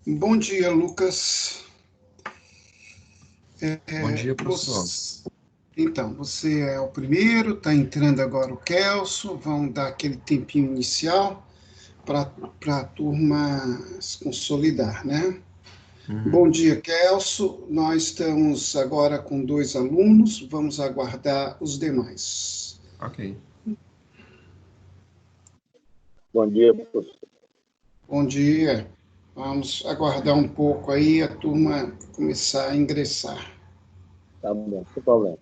Bom dia, Lucas. Bom dia, professor. Então, você é o primeiro, está entrando agora o Kelso, vamos dar aquele tempinho inicial para a turma se consolidar, né? Bom dia, Kelso. Nós estamos agora com 2 alunos, vamos aguardar os demais. Ok. Bom dia, professor. Bom dia. Vamos aguardar um pouco aí a turma começar a ingressar. Tá bom, sem problema.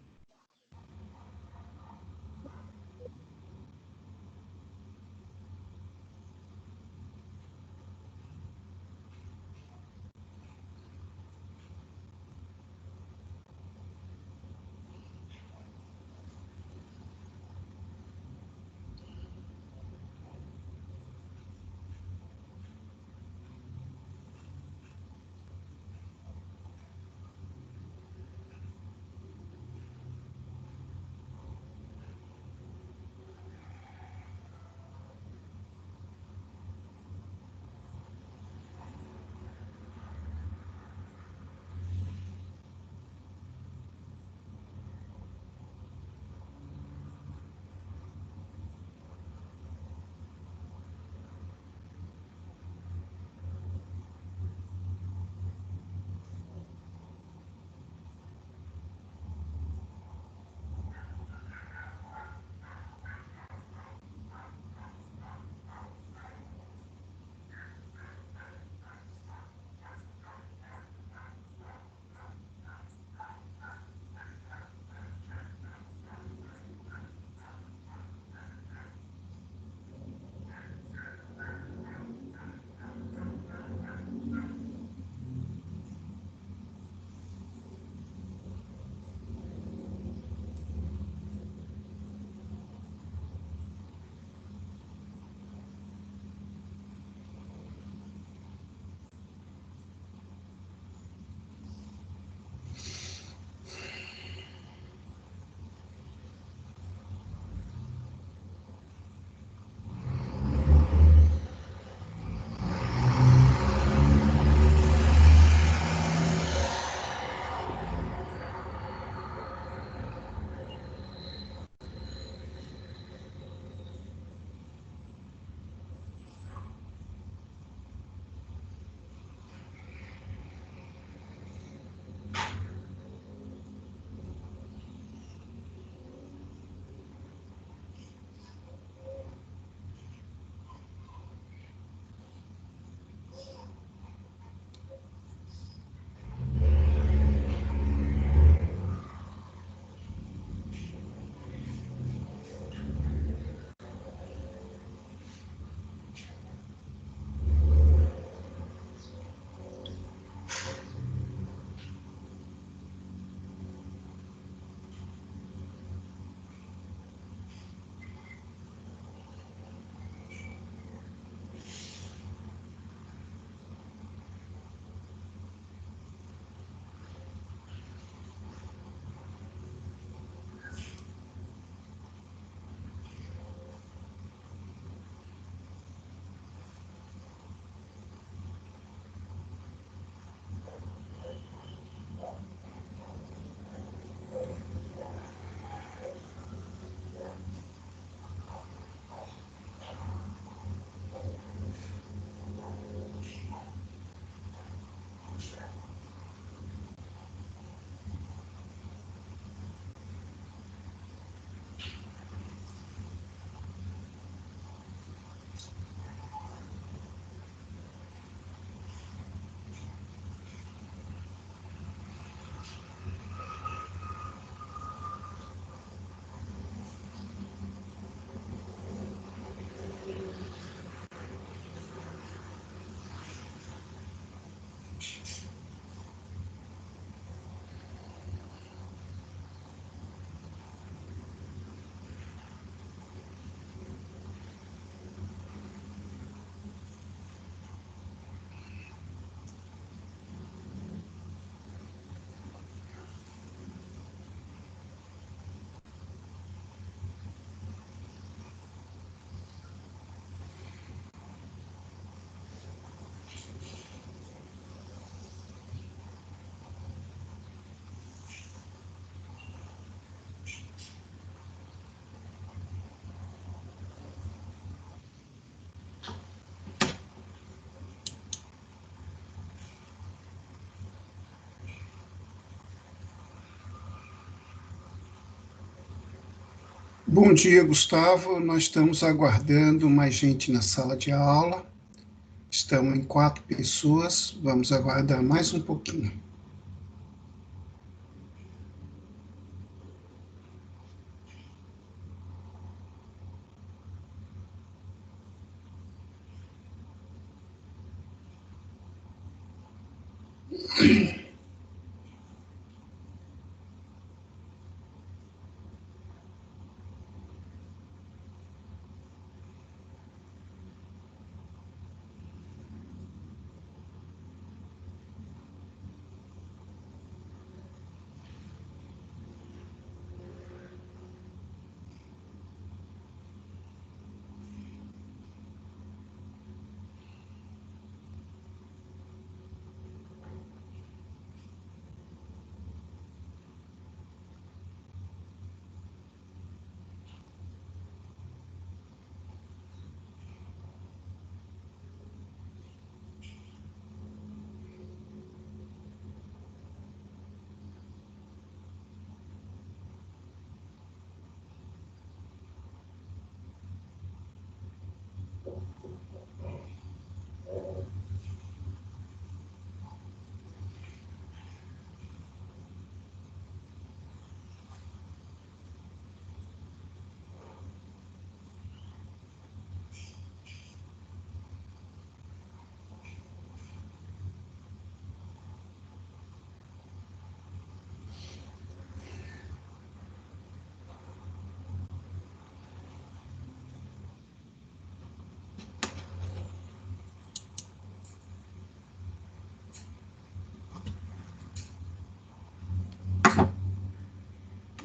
Bom dia, Gustavo. Nós estamos aguardando mais gente na sala de aula. Estamos em 4 pessoas. Vamos aguardar mais um pouquinho.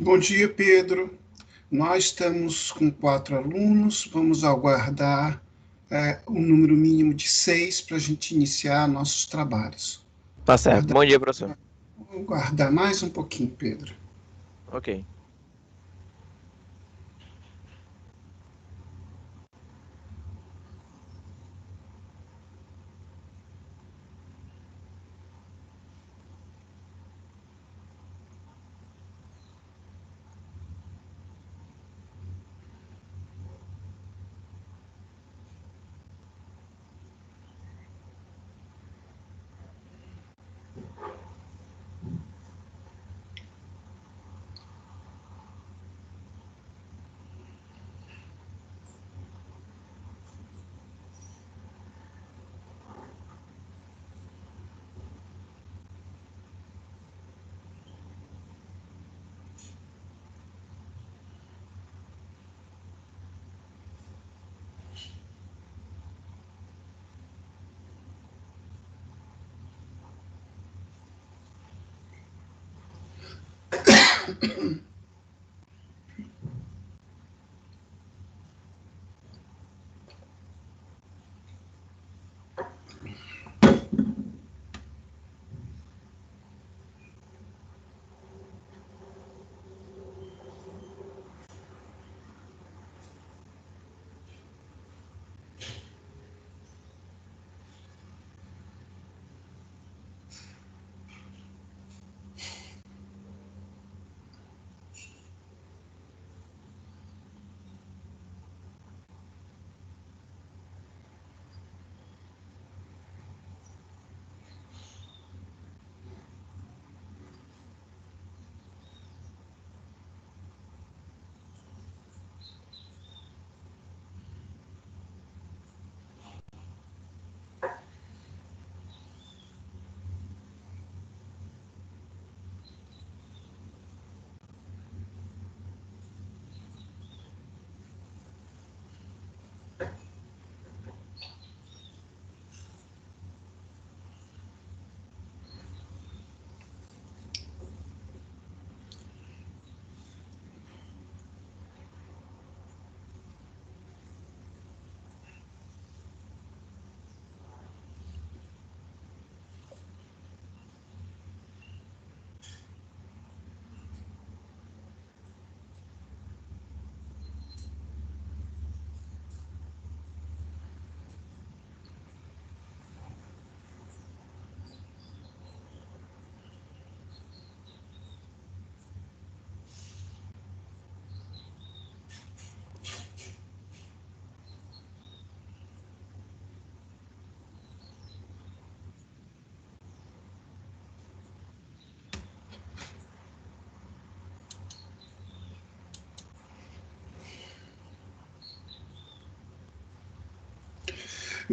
Bom dia, Pedro. Nós estamos com 4 alunos. Vamos aguardar um número mínimo de 6 para a gente iniciar nossos trabalhos. Tá certo. Bom dia, professor. Vamos aguardar mais um pouquinho, Pedro. Ok.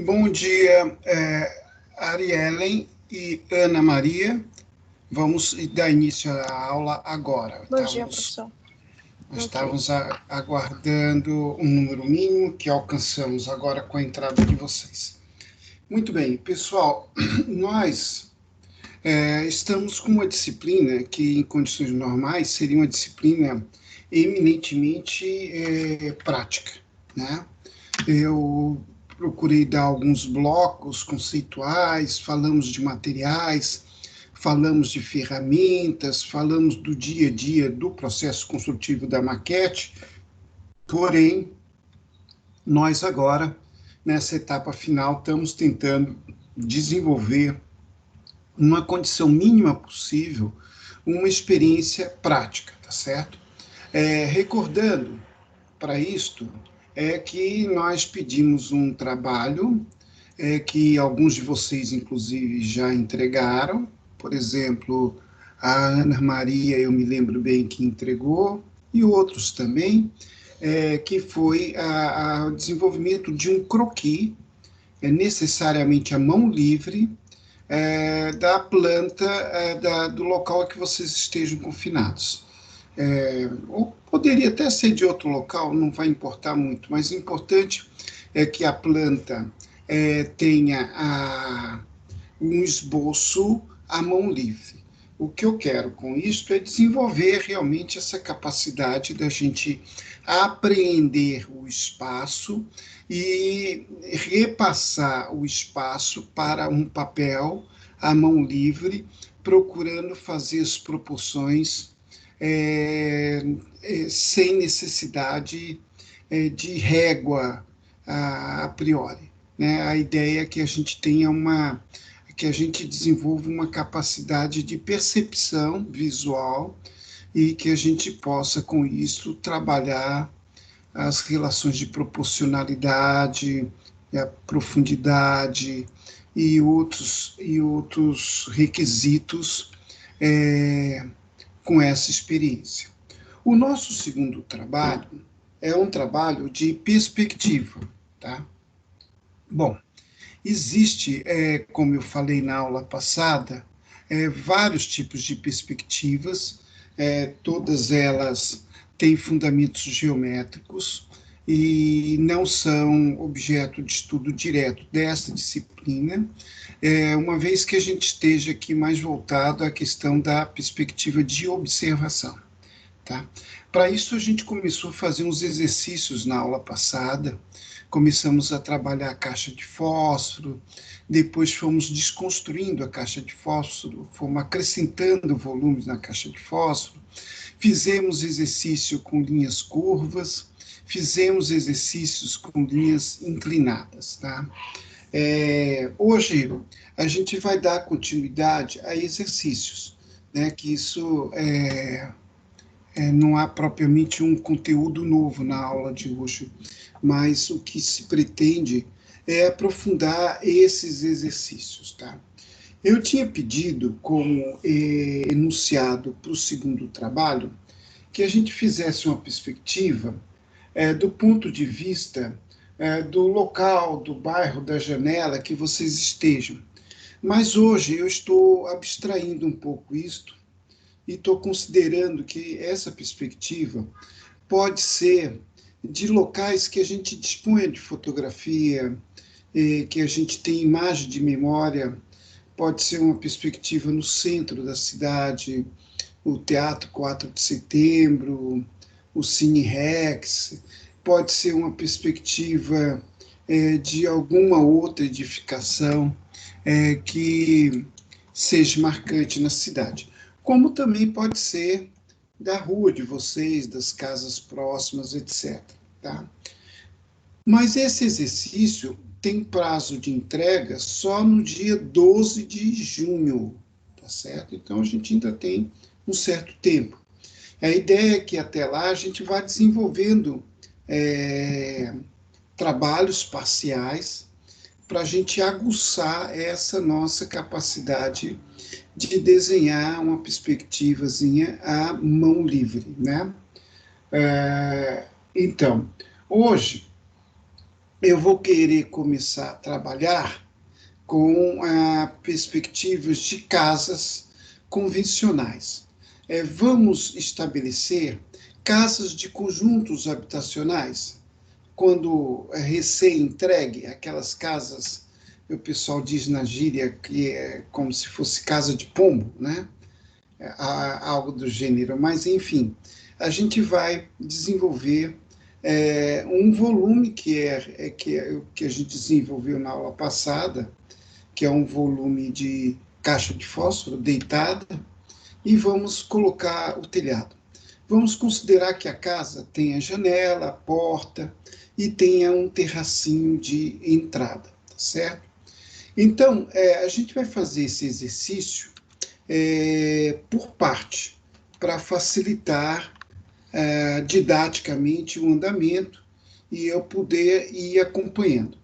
Bom dia, Ariellen e Ana Maria. Vamos dar início à aula agora. Bom dia, professor. Nós estávamos aguardando um número mínimo que alcançamos agora com a entrada de vocês. Muito bem, pessoal, nós estamos com uma disciplina que, em condições normais, seria uma disciplina eminentemente prática, né? Eu procurei dar alguns blocos conceituais, falamos de materiais, falamos de ferramentas, falamos do dia a dia do processo construtivo da maquete, porém, nós agora, nessa etapa final, estamos tentando desenvolver, numa condição mínima possível, uma experiência prática, tá certo? Recordando, para isto, que nós pedimos um trabalho que alguns de vocês, inclusive, já entregaram. Por exemplo, a Ana Maria, eu me lembro bem que entregou, e outros também, que foi o desenvolvimento de um croquis, necessariamente à mão livre, da planta do local a que vocês estejam confinados. Ou poderia até ser de outro local, não vai importar muito, mas o importante é que a planta tenha um esboço à mão livre. O que eu quero com isso é desenvolver realmente essa capacidade da gente apreender o espaço e repassar o espaço para um papel à mão livre, procurando fazer as proporções sem necessidade de régua a priori, né? A ideia é que a gente tenha que a gente desenvolva uma capacidade de percepção visual e que a gente possa, com isso, trabalhar as relações de proporcionalidade, a profundidade e outros requisitos com essa experiência. O nosso segundo trabalho é um trabalho de perspectiva, tá? Bom, existe, como eu falei na aula passada, vários tipos de perspectivas, todas elas têm fundamentos geométricos e não são objeto de estudo direto dessa disciplina, uma vez que a gente esteja aqui mais voltado à questão da perspectiva de observação, tá? Para isso, a gente começou a fazer uns exercícios na aula passada, começamos a trabalhar a caixa de fósforo, depois fomos desconstruindo a caixa de fósforo, fomos acrescentando volumes na caixa de fósforo, fizemos exercício com linhas curvas, fizemos exercícios com linhas inclinadas, tá? Hoje, a gente vai dar continuidade a exercícios, né, que isso não há propriamente um conteúdo novo na aula de hoje, mas o que se pretende é aprofundar esses exercícios, tá? Eu tinha pedido, como enunciado para o segundo trabalho, que a gente fizesse uma perspectiva do ponto de vista do local, do bairro, da janela que vocês estejam. Mas hoje eu estou abstraindo um pouco isto e estou considerando que essa perspectiva pode ser de locais que a gente dispõe de fotografia, que a gente tem imagem de memória, pode ser uma perspectiva no centro da cidade, o Teatro 4 de Setembro, o Cine Rex, pode ser uma perspectiva de alguma outra edificação que seja marcante na cidade. Como também pode ser da rua de vocês, das casas próximas, etc. Tá? Mas esse exercício tem prazo de entrega só no dia 12 de junho, tá certo? Então, a gente ainda tem um certo tempo. A ideia é que até lá a gente vá desenvolvendo trabalhos parciais para a gente aguçar essa nossa capacidade de desenhar uma perspectivazinha à mão livre, né? Então, hoje, eu vou querer começar a trabalhar com perspectivas de casas convencionais. Vamos estabelecer casas de conjuntos habitacionais, quando é recém-entregue, aquelas casas, o pessoal diz na gíria que é como se fosse casa de pombo, né? Algo do gênero, mas enfim, a gente vai desenvolver um volume que a gente desenvolveu na aula passada, que é um volume de caixa de fósforo deitada, e vamos colocar o telhado. Vamos considerar que a casa tenha janela, porta e tenha um terracinho de entrada, tá certo? Então, a gente vai fazer esse exercício por parte, para facilitar didaticamente o andamento e eu poder ir acompanhando.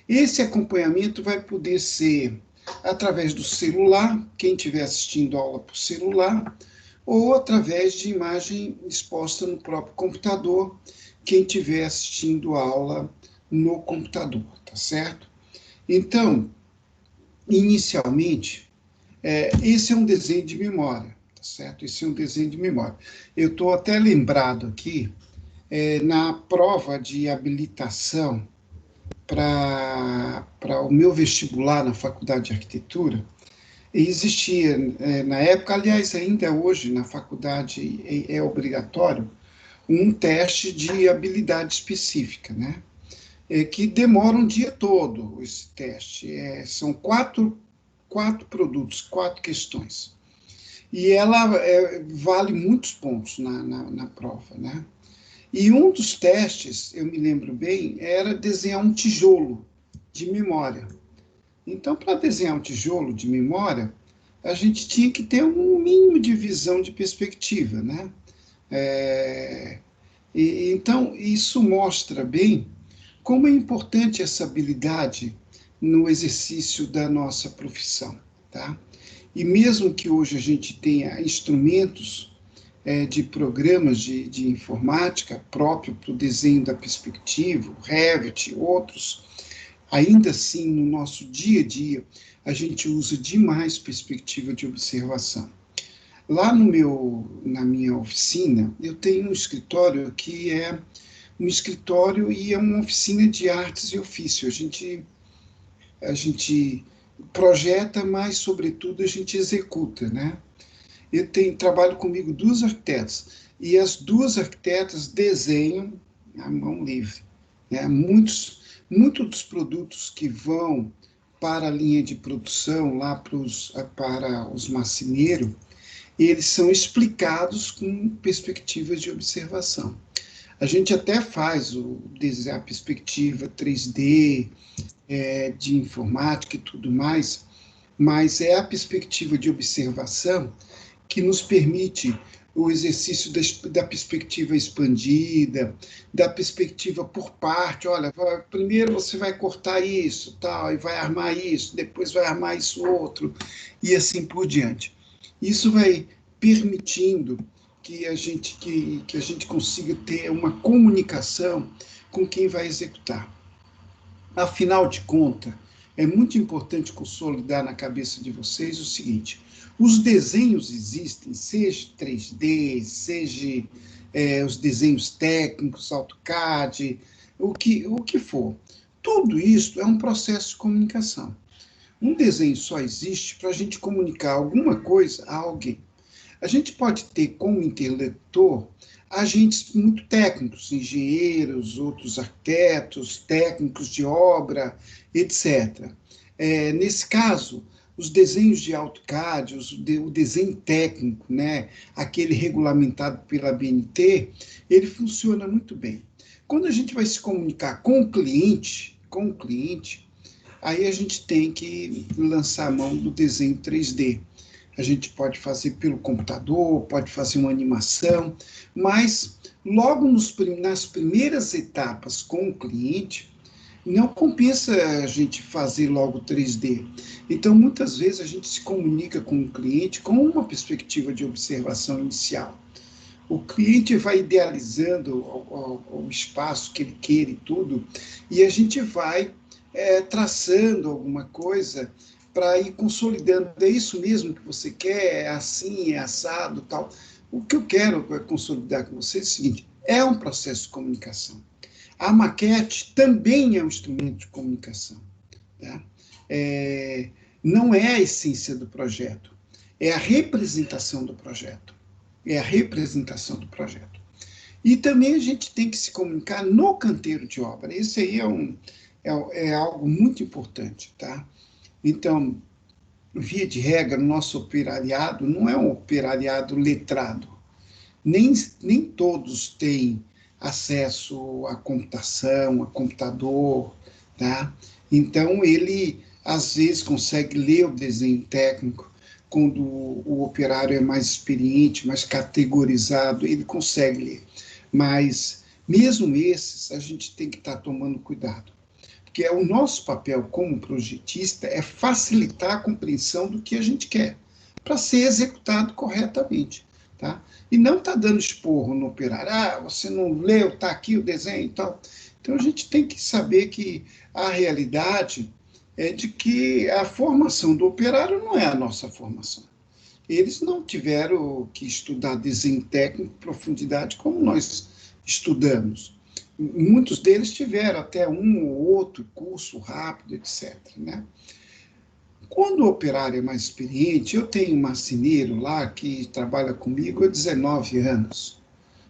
Esse acompanhamento vai poder ser através do celular, quem estiver assistindo a aula por celular, ou através de imagem exposta no próprio computador, quem estiver assistindo a aula no computador, tá certo? Então, inicialmente, esse é um desenho de memória, tá certo? Esse é um desenho de memória. Eu estou até lembrado aqui, na prova de habilitação para o meu vestibular na Faculdade de Arquitetura, existia, na época, aliás, ainda hoje, na faculdade é obrigatório, um teste de habilidade específica, né? Que demora um dia todo, esse teste. São quatro produtos, 4 questões. E ela vale muitos pontos na prova, né? E um dos testes, eu me lembro bem, era desenhar um tijolo de memória. Então, para desenhar um tijolo de memória, a gente tinha que ter um mínimo de visão de perspectiva, né? Então, isso mostra bem como é importante essa habilidade no exercício da nossa profissão, tá? E mesmo que hoje a gente tenha instrumentos de programas de informática próprio para o desenho da perspectiva, o Revit, outros, ainda assim, no nosso dia a dia, a gente usa demais perspectiva de observação. Lá na minha oficina, eu tenho um escritório que é um escritório e é uma oficina de artes e ofício. A gente projeta, mas, sobretudo, a gente executa, né? Trabalho comigo 2 arquitetas, e as 2 arquitetas desenham à mão livre, né? Muitos dos produtos que vão para a linha de produção, lá para os marceneiros, eles são explicados com perspectivas de observação. A gente até faz a perspectiva 3D, de informática e tudo mais, mas é a perspectiva de observação que nos permite o exercício da perspectiva expandida, da perspectiva por parte. Olha, primeiro você vai cortar isso, tal, e vai armar isso, depois vai armar isso outro, e assim por diante. Isso vai permitindo que a gente consiga ter uma comunicação com quem vai executar. Afinal de contas, é muito importante consolidar na cabeça de vocês o seguinte: os desenhos existem, seja 3D, seja os desenhos técnicos, AutoCAD, o que for. Tudo isso é um processo de comunicação. Um desenho só existe para a gente comunicar alguma coisa a alguém. A gente pode ter como interlocutor agentes muito técnicos, engenheiros, outros arquitetos, técnicos de obra, etc. Nesse caso, os desenhos de AutoCAD, o desenho técnico, né, aquele regulamentado pela BNT, ele funciona muito bem. Quando a gente vai se comunicar com o cliente, aí a gente tem que lançar a mão do desenho 3D. A gente pode fazer pelo computador, pode fazer uma animação, mas logo nas primeiras etapas com o cliente, não compensa a gente fazer logo 3D. Então, muitas vezes, a gente se comunica com o cliente com uma perspectiva de observação inicial. O cliente vai idealizando o espaço que ele quer e tudo, e a gente vai traçando alguma coisa para ir consolidando. É isso mesmo que você quer, é assim, é assado, tal. O que eu quero consolidar com você é o seguinte: é um processo de comunicação. A maquete também é um instrumento de comunicação. Tá? É, não é a essência do projeto, é a representação do projeto. É a representação do projeto. E também a gente tem que se comunicar no canteiro de obra. Isso aí é algo muito importante. Tá? Então, via de regra, o nosso operariado não é um operariado letrado. Nem todos têm acesso à computação, a computador, tá? Então, ele, às vezes, consegue ler o desenho técnico, quando o operário é mais experiente, mais categorizado, ele consegue ler. Mas, mesmo esses, a gente tem que estar tomando cuidado, porque o nosso papel como projetista é facilitar a compreensão do que a gente quer, para ser executado corretamente. Tá? E não está dando esporro no operário. Você não leu, está aqui o desenho e tal. Então, a gente tem que saber que a realidade é de que a formação do operário não é a nossa formação. Eles não tiveram que estudar desenho técnico em profundidade como nós estudamos. Muitos deles tiveram até um ou outro curso rápido, etc. Né? Quando o operário é mais experiente, eu tenho um marceneiro lá que trabalha comigo há 19 anos.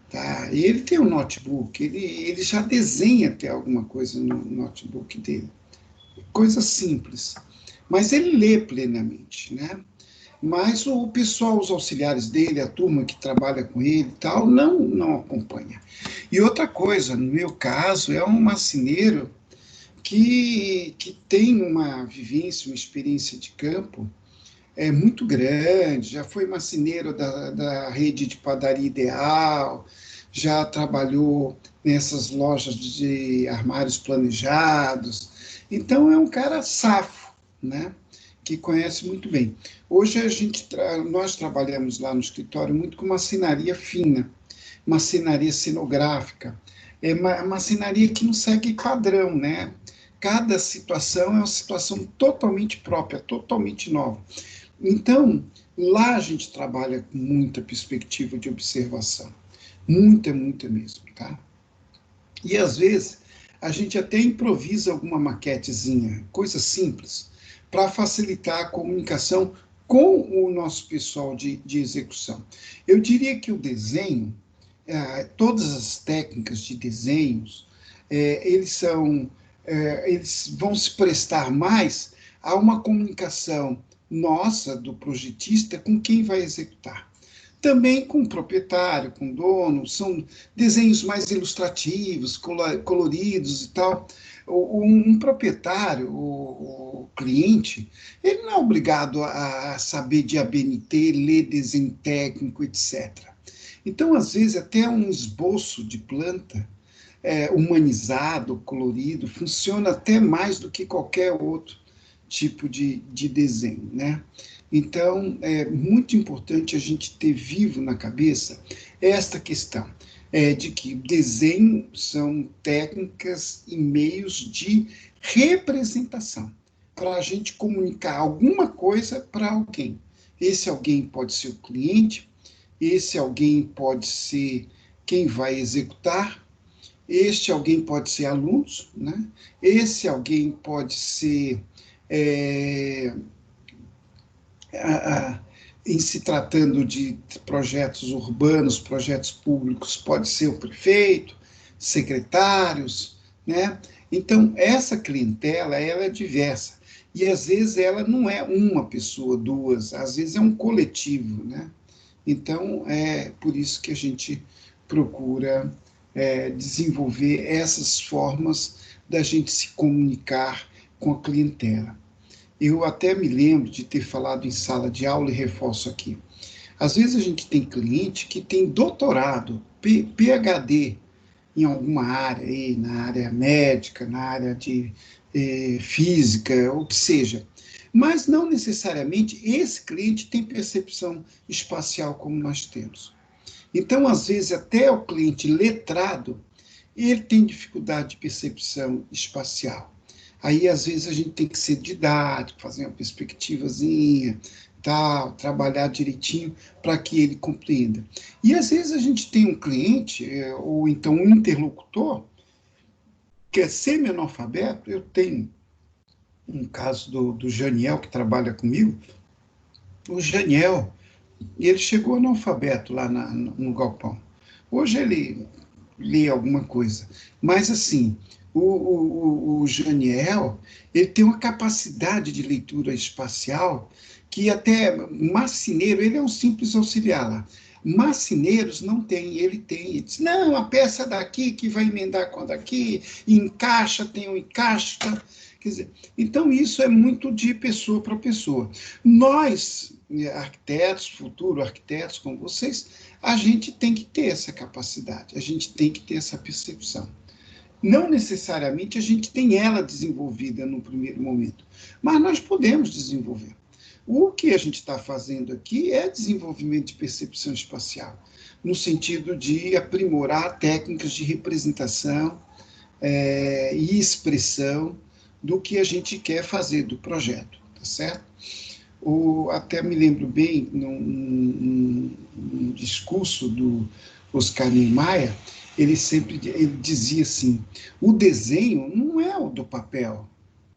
Tá? E ele tem um notebook, ele já desenha até alguma coisa no notebook dele. Coisa simples. Mas ele lê plenamente, né? Mas o pessoal, os auxiliares dele, a turma que trabalha com ele e tal, não acompanha. E outra coisa, no meu caso, é um marceneiro que tem uma vivência, uma experiência de campo muito grande, já foi marceneiro da rede de padaria Ideal, já trabalhou nessas lojas de armários planejados. Então, é um cara safo, né? Que conhece muito bem. Hoje, nós trabalhamos lá no escritório muito com marcenaria fina, marcenaria cenográfica, marcenaria que não segue padrão, né? Cada situação é uma situação totalmente própria, totalmente nova. Então, lá a gente trabalha com muita perspectiva de observação. Muita mesmo, tá? E às vezes a gente até improvisa alguma maquetezinha, coisa simples, para facilitar a comunicação com o nosso pessoal de execução. Eu diria que o desenho, todas as técnicas de desenhos, eles vão se prestar mais a uma comunicação nossa, do projetista, com quem vai executar. Também com o proprietário, com o dono, são desenhos mais ilustrativos, coloridos e tal. Um proprietário, o cliente, ele não é obrigado a saber de ABNT, ler desenho técnico, etc. Então, às vezes, até um esboço de planta humanizado, colorido, funciona até mais do que qualquer outro tipo de desenho, né? Então, é muito importante a gente ter vivo na cabeça esta questão, de que desenho são técnicas e meios de representação, para a gente comunicar alguma coisa para alguém. Esse alguém pode ser o cliente, esse alguém pode ser quem vai executar, este alguém pode ser alunos, né? Esse alguém pode ser, em se tratando de projetos urbanos, projetos públicos, pode ser o prefeito, secretários, né? Então, essa clientela, ela é diversa. E, às vezes, ela não é uma pessoa, duas, às vezes é um coletivo, né? Então, é por isso que a gente procura desenvolver essas formas da gente se comunicar com a clientela. Eu até me lembro de ter falado em sala de aula e reforço aqui. Às vezes a gente tem cliente que tem doutorado, PhD em alguma área, aí, na área médica, na área de física, o que seja. Mas não necessariamente esse cliente tem percepção espacial como nós temos. Então, às vezes, até o cliente letrado, ele tem dificuldade de percepção espacial. Aí, às vezes, a gente tem que ser didático, fazer uma perspectivazinha, tal, trabalhar direitinho para que ele compreenda. E, às vezes, a gente tem um cliente, ou então um interlocutor, que é semi-analfabeto. Eu tenho um caso do Janiel, que trabalha comigo. O Janiel, ele chegou analfabeto lá no galpão. Hoje ele lê alguma coisa. Mas, assim, o Janiel, ele tem uma capacidade de leitura espacial que até marceneiro, ele é um simples auxiliar lá. Marceneiros não tem, ele tem. Ele diz, não, a peça daqui que vai emendar com a daqui, encaixa, tem um encaixe. Tá? Quer dizer, então, isso é muito de pessoa para pessoa. Nós, arquitetos, futuros arquitetos como vocês, a gente tem que ter essa capacidade, a gente tem que ter essa percepção. Não necessariamente a gente tem ela desenvolvida no primeiro momento, mas nós podemos desenvolver. O que a gente está fazendo aqui é desenvolvimento de percepção espacial, no sentido de aprimorar técnicas de representação e expressão do que a gente quer fazer do projeto, tá certo? Até me lembro bem, num discurso do Oscar Niemeyer, ele dizia assim, o desenho não é o do papel,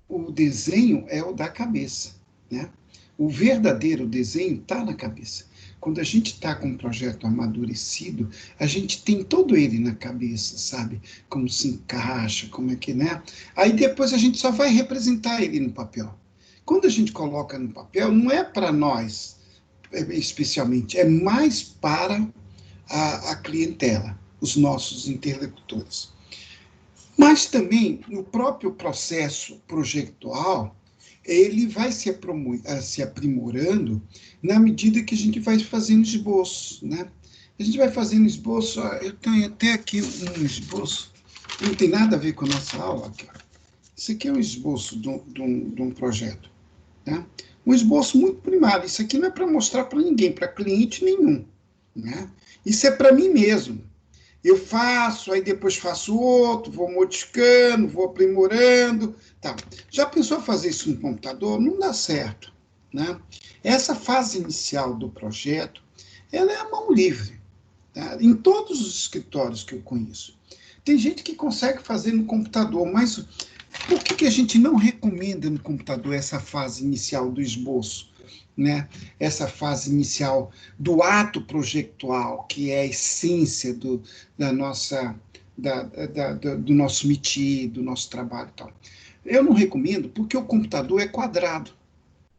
o desenho é o da cabeça, né? O verdadeiro desenho está na cabeça. Quando a gente está com um projeto amadurecido, a gente tem todo ele na cabeça, sabe? Como se encaixa, como é que, né? Aí depois a gente só vai representar ele no papel. Quando a gente coloca no papel, não é para nós, especialmente, é mais para a clientela, os nossos interlocutores. Mas também, no próprio processo projetual, ele vai se aprimorando na medida que a gente vai fazendo esboço, né? A gente vai fazendo esboço, eu tenho até aqui um esboço, não tem nada a ver com a nossa aula, aqui. Isso aqui é um esboço de um projeto, né? Um esboço muito primário, isso aqui não é para mostrar para ninguém, para cliente nenhum, né? Isso é para mim mesmo. Eu faço, aí depois faço outro, vou modificando, vou aprimorando. Tá. Já pensou fazer isso no computador? Não dá certo, né? Essa fase inicial do projeto, ela é a mão livre, tá? Em todos os escritórios que eu conheço. Tem gente que consegue fazer no computador, mas por que a gente não recomenda no computador essa fase inicial do esboço? Né? Essa fase inicial do ato projetual, que é a essência do nosso métier, do nosso trabalho e tal. Eu não recomendo porque o computador é quadrado.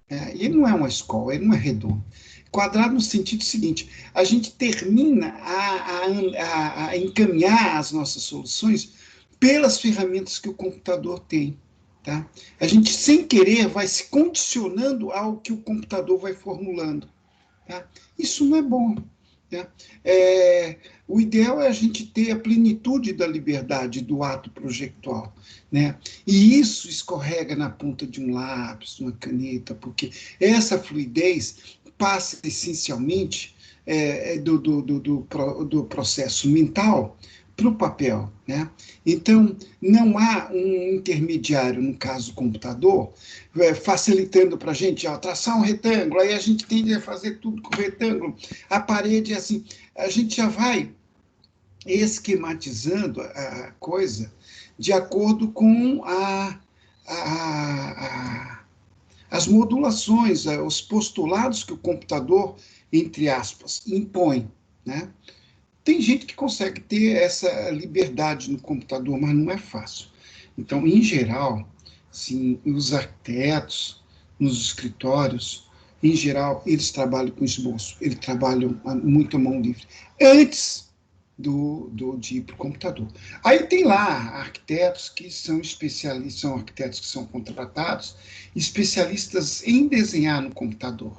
Né? Ele não é uma escola, ele não é redondo. Quadrado no sentido seguinte, a gente termina a encaminhar as nossas soluções pelas ferramentas que o computador tem. Tá? A gente, sem querer, vai se condicionando ao que o computador vai formulando. Tá? Isso não é bom. Tá? O ideal é a gente ter a plenitude da liberdade do ato projetual. Né? E isso escorrega na ponta de um lápis, de uma caneta, porque essa fluidez passa essencialmente do processo mental para o papel, né? Então, não há um intermediário, no caso, computador, facilitando para a gente, traçar um retângulo, aí a gente tende a fazer tudo com retângulo, a parede é assim, a gente já vai esquematizando a coisa de acordo com as modulações, os postulados que o computador, entre aspas, impõe, né? Tem gente que consegue ter essa liberdade no computador, mas não é fácil. Então, em geral, sim, os arquitetos, nos escritórios, em geral, eles trabalham com esboço, eles trabalham muito à mão livre, antes de ir para o computador. Aí tem lá arquitetos que são especialistas, são arquitetos que são contratados, especialistas em desenhar no computador.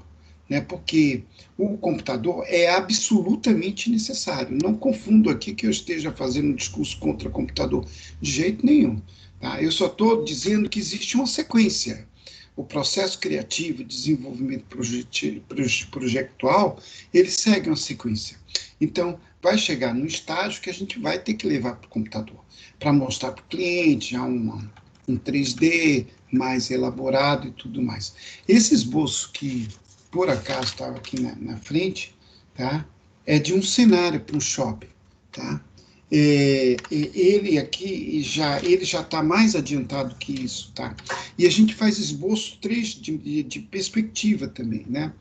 Né, porque o computador é absolutamente necessário. Não confundo aqui que eu esteja fazendo um discurso contra o computador, de jeito nenhum. Tá? Eu só estou dizendo que existe uma sequência. o processo criativo, desenvolvimento projetual, eles seguem uma sequência. Então, vai chegar num estágio que a gente vai ter que levar para o computador, para mostrar para o cliente já um 3D mais elaborado e tudo mais. Esse esboço que, por acaso, estava aqui na frente, tá? É de um cenário para um shopping, tá? Ele aqui ele já está mais adiantado que isso, tá? E a gente faz esboço 3 de perspectiva também, né?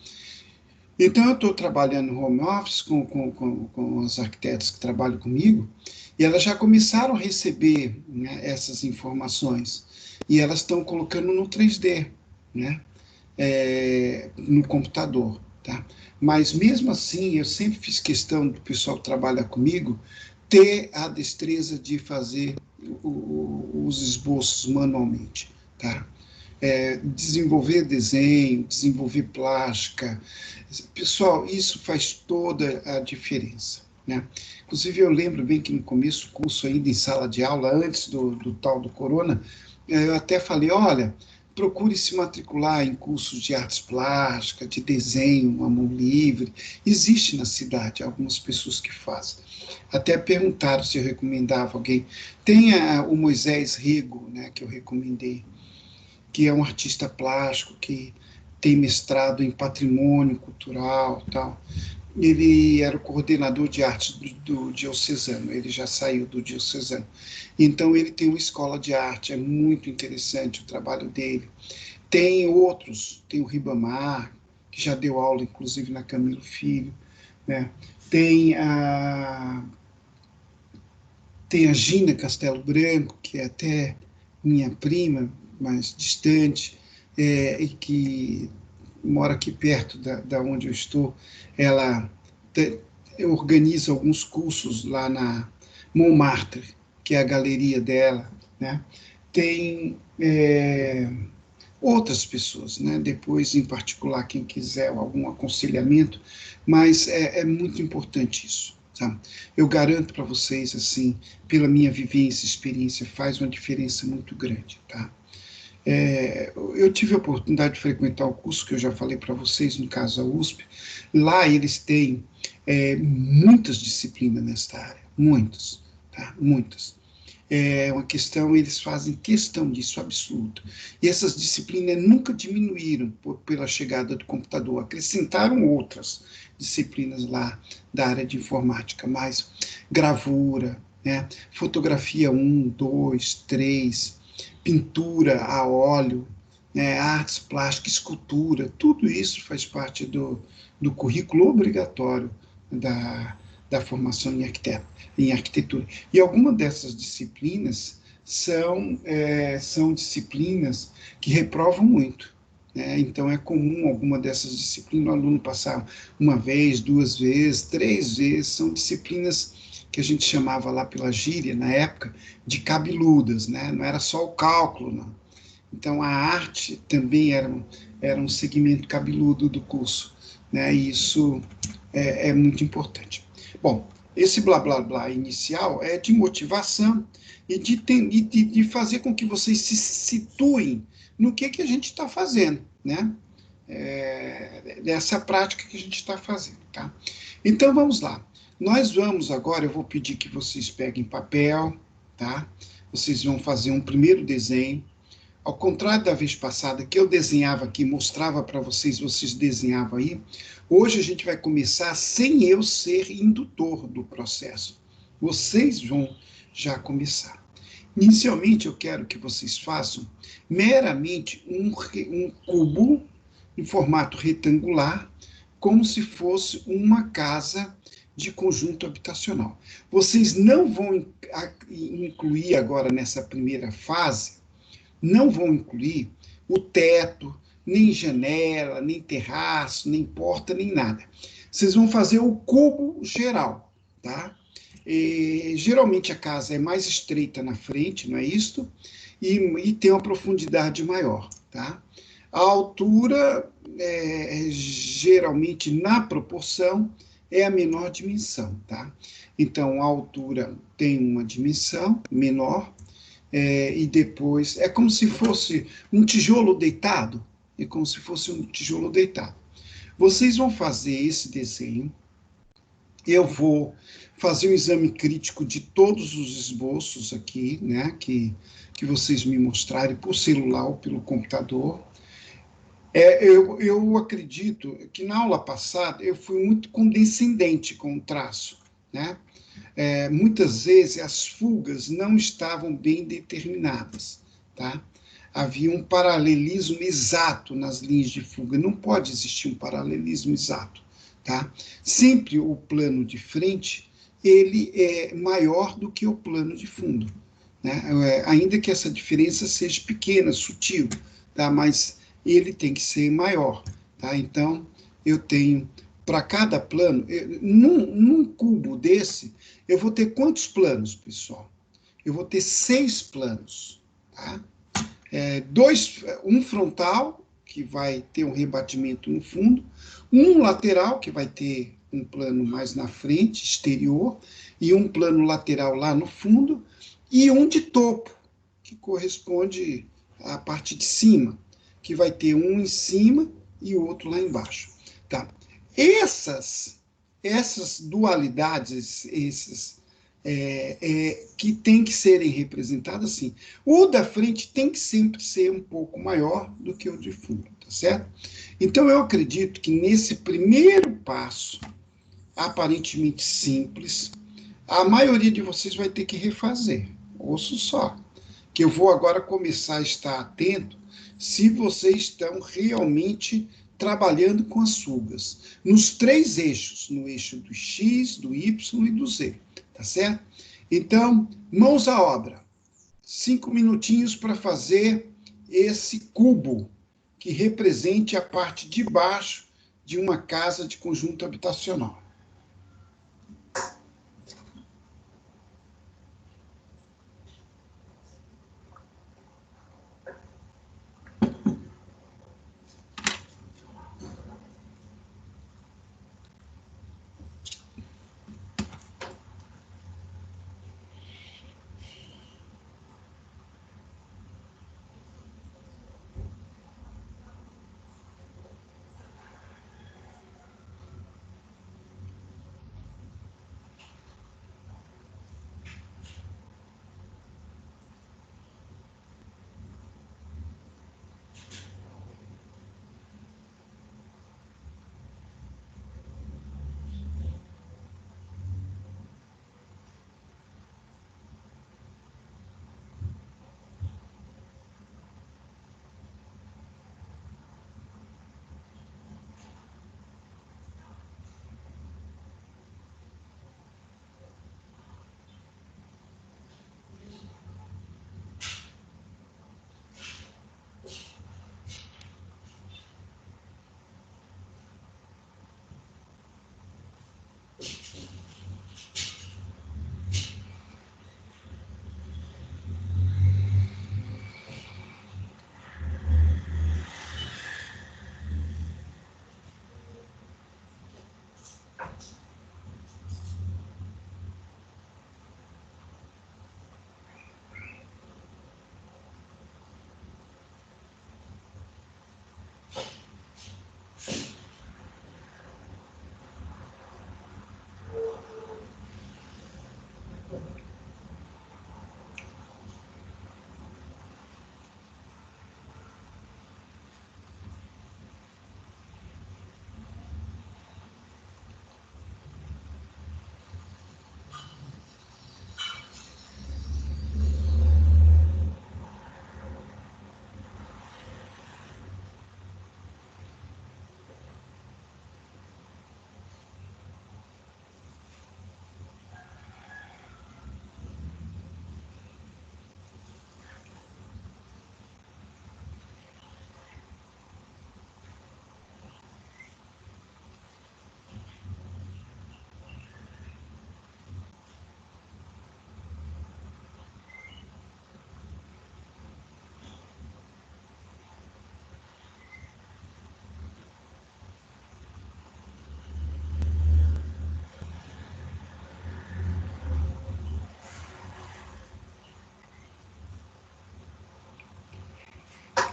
Então, eu estou trabalhando no home office com os arquitetos que trabalham comigo, e elas já começaram a receber, né, essas informações, e elas estão colocando no 3D, né? No computador, tá? Mas, mesmo assim, eu sempre fiz questão do pessoal que trabalha comigo ter a destreza de fazer os esboços manualmente, tá? Desenvolver desenho, desenvolver plástica. Pessoal, isso faz toda a diferença, né? Inclusive, eu lembro bem que no começo do curso, ainda em sala de aula, antes do tal do corona, eu até falei, olha, procure se matricular em cursos de artes plásticas, de desenho, a mão livre. Existe na cidade algumas pessoas que fazem. Até perguntaram se eu recomendava alguém. Tem o Moisés Rego, né, que eu recomendei, que é um artista plástico, que tem mestrado em patrimônio cultural e tal. Ele era o coordenador de artes do Diocesano, ele já saiu do Diocesano. Então, ele tem uma escola de arte, é muito interessante o trabalho dele. Tem outros, tem o Ribamar, que já deu aula, inclusive, na Camilo Filho, né? Tem a Gina Castelo Branco, que é até minha prima, mais distante, e que mora aqui perto da onde eu estou. Ela organiza alguns cursos lá na Montmartre, que é a galeria dela, né? Tem outras pessoas, né? Depois, em particular, quem quiser algum aconselhamento, mas é muito importante isso. Tá? Eu garanto para vocês, assim, pela minha vivência, experiência, faz uma diferença muito grande, tá? Eu tive a oportunidade de frequentar o curso que eu já falei para vocês, no caso a USP. Lá eles têm muitas disciplinas nesta área, muitas, tá? Muitas. É uma questão, eles fazem questão disso, absoluto. E essas disciplinas nunca diminuíram pela chegada do computador, acrescentaram outras disciplinas lá da área de informática, mais gravura, né? Fotografia 1, 2, 3, pintura a óleo, né? Artes plásticas, escultura, tudo isso faz parte do currículo obrigatório da formação em arquitetura. E algumas dessas disciplinas são disciplinas que reprovam muito, né? Então, é comum alguma dessas disciplinas o aluno passar uma vez, 2 vezes, 3 vezes. São disciplinas que a gente chamava lá pela gíria, na época, de cabeludas, né? Não era só o cálculo, não. Então, a arte também era um segmento cabeludo do curso, né? E isso é muito importante. Bom, esse blá blá blá inicial é de motivação e de fazer com que vocês se situem no que a gente está fazendo, né? Dessa prática que a gente está fazendo, tá? Então, vamos lá. Nós vamos agora, eu vou pedir que vocês peguem papel, tá? Vocês vão fazer um primeiro desenho. Ao contrário da vez passada, que eu desenhava aqui, mostrava para vocês, vocês desenhavam aí, hoje a gente vai começar sem eu ser indutor do processo. Vocês vão já começar. Inicialmente, eu quero que vocês façam meramente um cubo em formato retangular, como se fosse uma casa de conjunto habitacional. Vocês não vão incluir agora nessa primeira fase, não vão incluir o teto, nem janela, nem terraço, nem porta, nem nada. Vocês vão fazer o cubo geral, tá? Geralmente a casa é mais estreita na frente, não é isto? E tem uma profundidade maior, tá? A altura, geralmente na proporção, é a menor dimensão, tá? Então, a altura tem uma dimensão menor, e depois é como se fosse um tijolo deitado, É como se fosse um tijolo deitado. Vocês vão fazer esse desenho. Eu vou fazer um exame crítico de todos os esboços aqui, né, que vocês me mostrarem por celular ou pelo computador. Eu acredito que na aula passada eu fui muito condescendente com o traço, né? Muitas vezes as fugas não estavam bem determinadas, tá? Havia um paralelismo exato nas linhas de fuga, não pode existir um paralelismo exato, tá? Sempre o plano de frente, ele é maior do que o plano de fundo, né? Ainda que essa diferença seja pequena, sutil, tá? Mas ele tem que ser maior, tá? Então, eu tenho, para cada plano, num cubo desse, eu vou ter quantos planos, pessoal? Eu vou ter 6 planos, tá? Um frontal, que vai ter um rebatimento no fundo, um lateral, que vai ter um plano mais na frente, exterior, e um plano lateral lá no fundo, e um de topo, que corresponde à parte de cima, que vai ter um em cima e o outro lá embaixo. Tá? Essas dualidades, que tem que serem representadas assim. O da frente tem que sempre ser um pouco maior do que o de fundo, tá certo? Então, eu acredito que nesse primeiro passo, aparentemente simples, a maioria de vocês vai ter que refazer. Ouço só, que eu vou agora começar a estar atento se vocês estão realmente trabalhando com as fugas, nos 3 eixos, no eixo do X, do Y e do Z, tá certo? Então, mãos à obra. 5 minutinhos para fazer esse cubo, que represente a parte de baixo de uma casa de conjunto habitacional.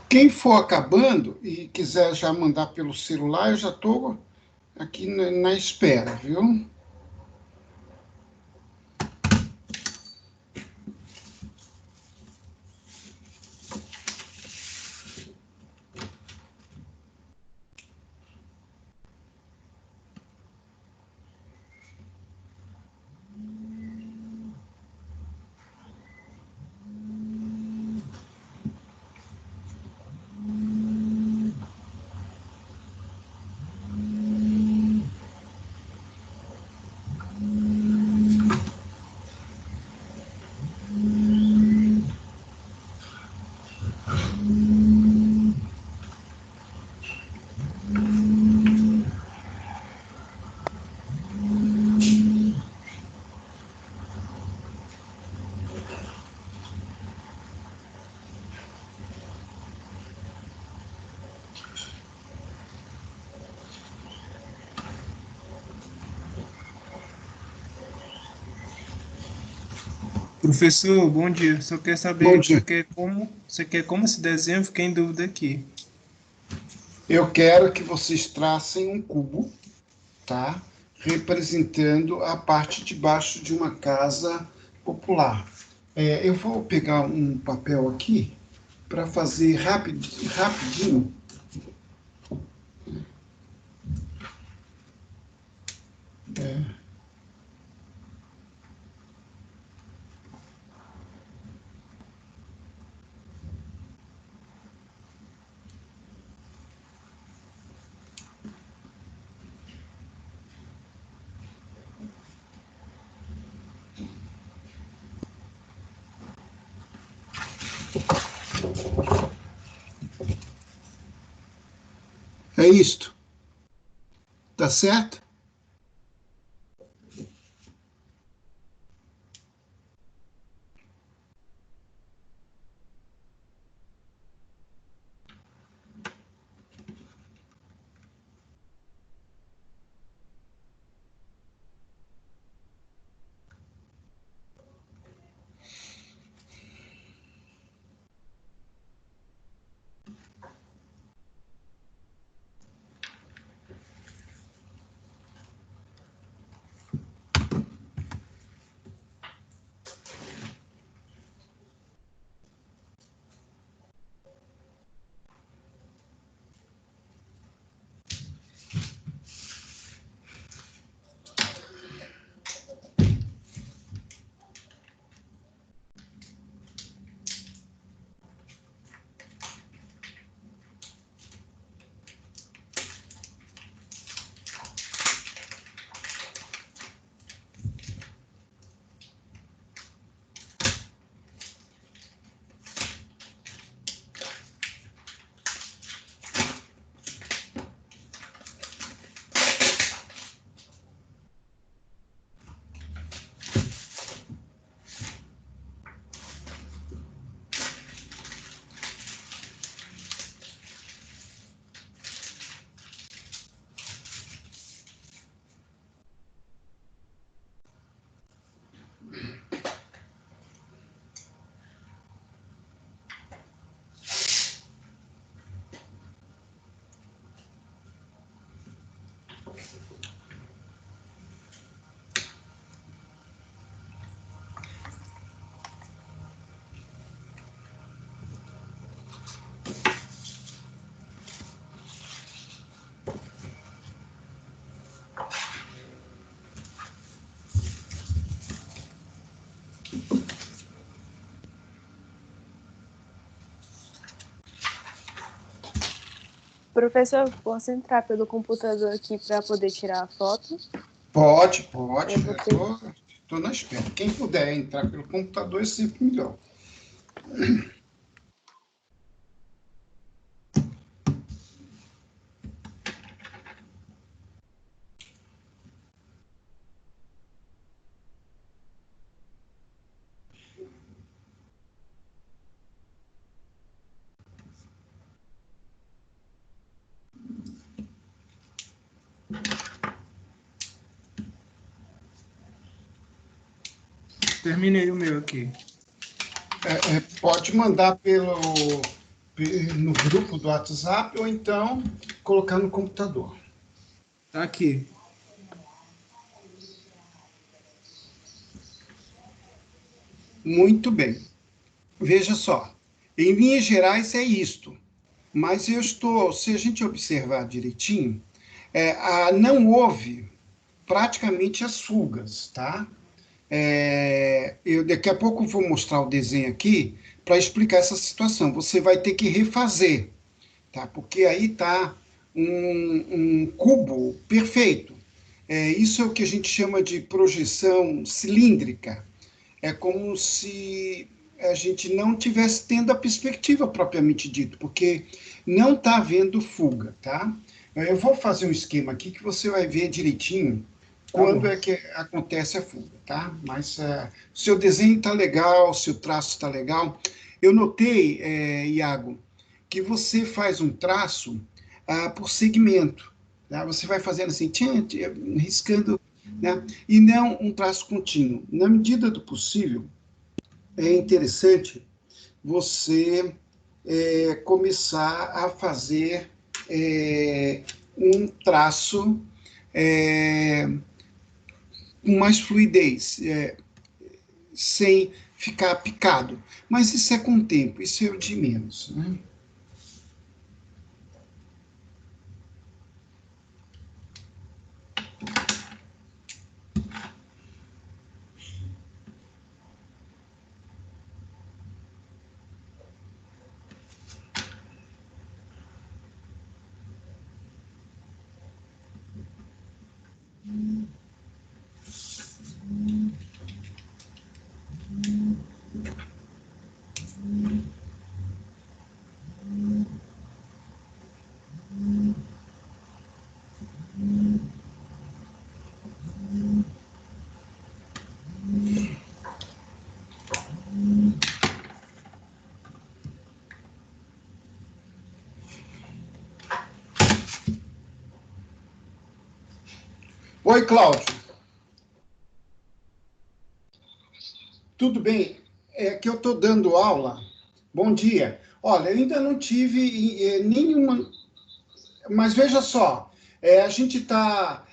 Quem for acabando e quiser já mandar pelo celular, eu já estou aqui na espera, viu? Professor, bom dia. Só quer Bom saber, dia. você quer como esse desenho? Fiquei em dúvida aqui. Eu quero que vocês tracem um cubo, tá? Representando a parte de baixo de uma casa popular. Eu vou pegar um papel aqui para fazer rapidinho. É isto. Tá certo? Professor, posso entrar pelo computador aqui para poder tirar a foto? Pode. Eu vou ter... Estou na espera. Quem puder entrar pelo computador é sempre melhor. Terminei o meu aqui. Pode mandar pelo no grupo do WhatsApp ou então colocar no computador. Tá aqui. Muito bem. Veja só, em linhas gerais é isto, mas se a gente observar direitinho, não houve praticamente as fugas, tá? Eu daqui a pouco vou mostrar o desenho aqui para explicar essa situação. Você vai ter que refazer, tá? Porque aí está um cubo perfeito. Isso é o que a gente chama de projeção cilíndrica. É como se a gente não tivesse tendo a perspectiva propriamente dito, porque não está havendo fuga, tá? Eu vou fazer um esquema aqui que você vai ver direitinho quando é que acontece a fuga, tá? Mas seu desenho está legal, seu traço está legal. Eu notei, Iago, que você faz um traço por segmento, tá? Você vai fazendo assim, riscando, né? E não um traço contínuo. Na medida do possível, é interessante você começar a fazer um traço com mais fluidez, sem ficar picado. Mas isso é com o tempo, isso é o de menos, né? Oi, Cláudio. Tudo bem? É que eu estou dando aula. Bom dia. Olha, eu ainda não tive nenhuma. Mas veja só, a gente está.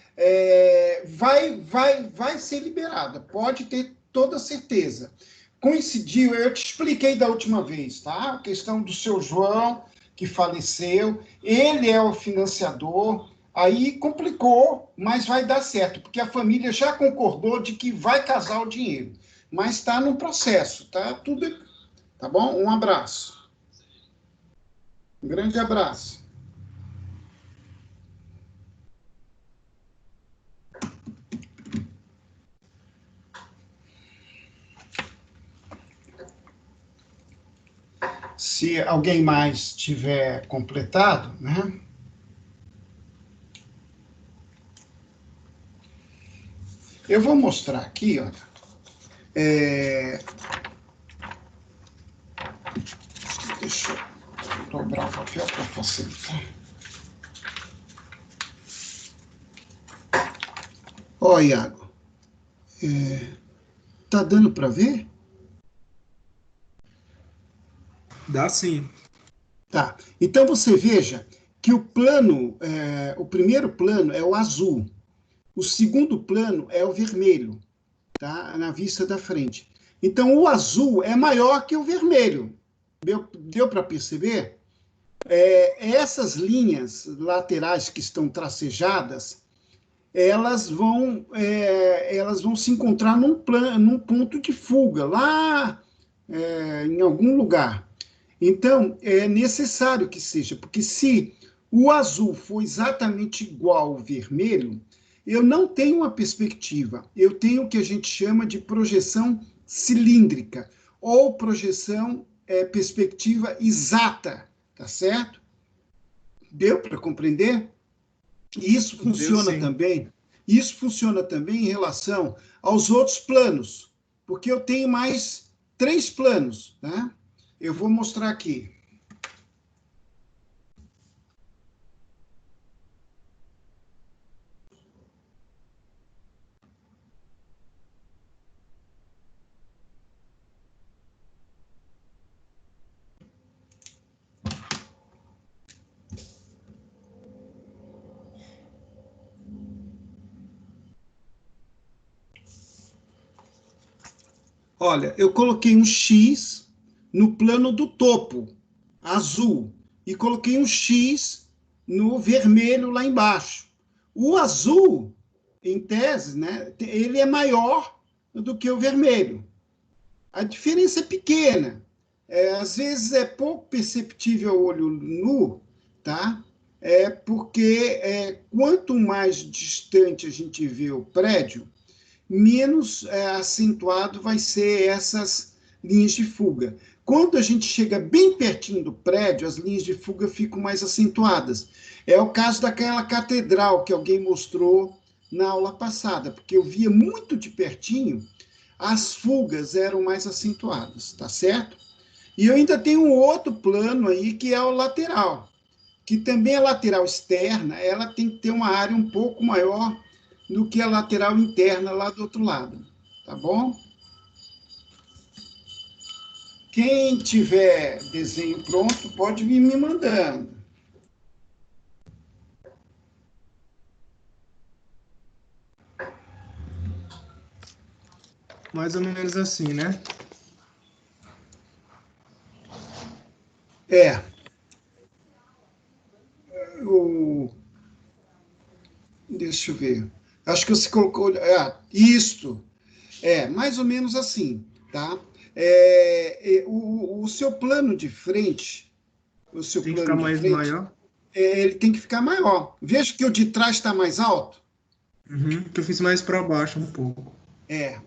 Vai ser liberada, pode ter toda certeza. Coincidiu, eu te expliquei da última vez, tá? A questão do seu João, que faleceu, ele é o financiador, aí complicou, mas vai dar certo, porque a família já concordou de que vai casar o dinheiro, mas está no processo, tá? Tudo, tá bom? Um abraço. Um grande abraço. Se alguém mais tiver completado, né? Eu vou mostrar aqui, ó. Deixa eu dobrar o papel para facilitar. Ó, Iago, tá dando para ver? Dá sim. Tá. Então você veja que o primeiro plano é o azul, o segundo plano é o vermelho, tá? Na vista da frente. Então o azul é maior que o vermelho. Deu para perceber? Essas linhas laterais que estão tracejadas, elas vão se encontrar num ponto de fuga, lá em algum lugar. Então, é necessário que seja, porque se o azul for exatamente igual ao vermelho, eu não tenho uma perspectiva, eu tenho o que a gente chama de projeção cilíndrica, ou projeção perspectiva exata, tá certo? Deu para compreender? Isso funciona também. Isso funciona também em relação aos outros planos, porque eu tenho mais 3 planos, né? Eu vou mostrar aqui. Olha, eu coloquei um X no plano do topo, azul, e coloquei um X no vermelho lá embaixo. O azul, em tese, né, ele é maior do que o vermelho. A diferença é pequena. Às vezes é pouco perceptível ao olho nu, tá? Porque quanto mais distante a gente vê o prédio, menos acentuado vai ser essas linhas de fuga. Quando a gente chega bem pertinho do prédio, as linhas de fuga ficam mais acentuadas. É o caso daquela catedral que alguém mostrou na aula passada, porque eu via muito de pertinho, as fugas eram mais acentuadas, tá certo? E eu ainda tenho um outro plano aí, que é o lateral, que também a lateral externa, ela tem que ter uma área um pouco maior do que a lateral interna lá do outro lado, tá bom? Quem tiver desenho pronto, pode vir me mandando. Mais ou menos assim, né? O, deixa eu ver. Acho que você colocou. Isto. Mais ou menos assim, tá? O seu plano de frente, Tem que ficar mais maior. ele tem que ficar maior. Veja que o de trás está mais alto. Uhum, que eu fiz mais para baixo um pouco.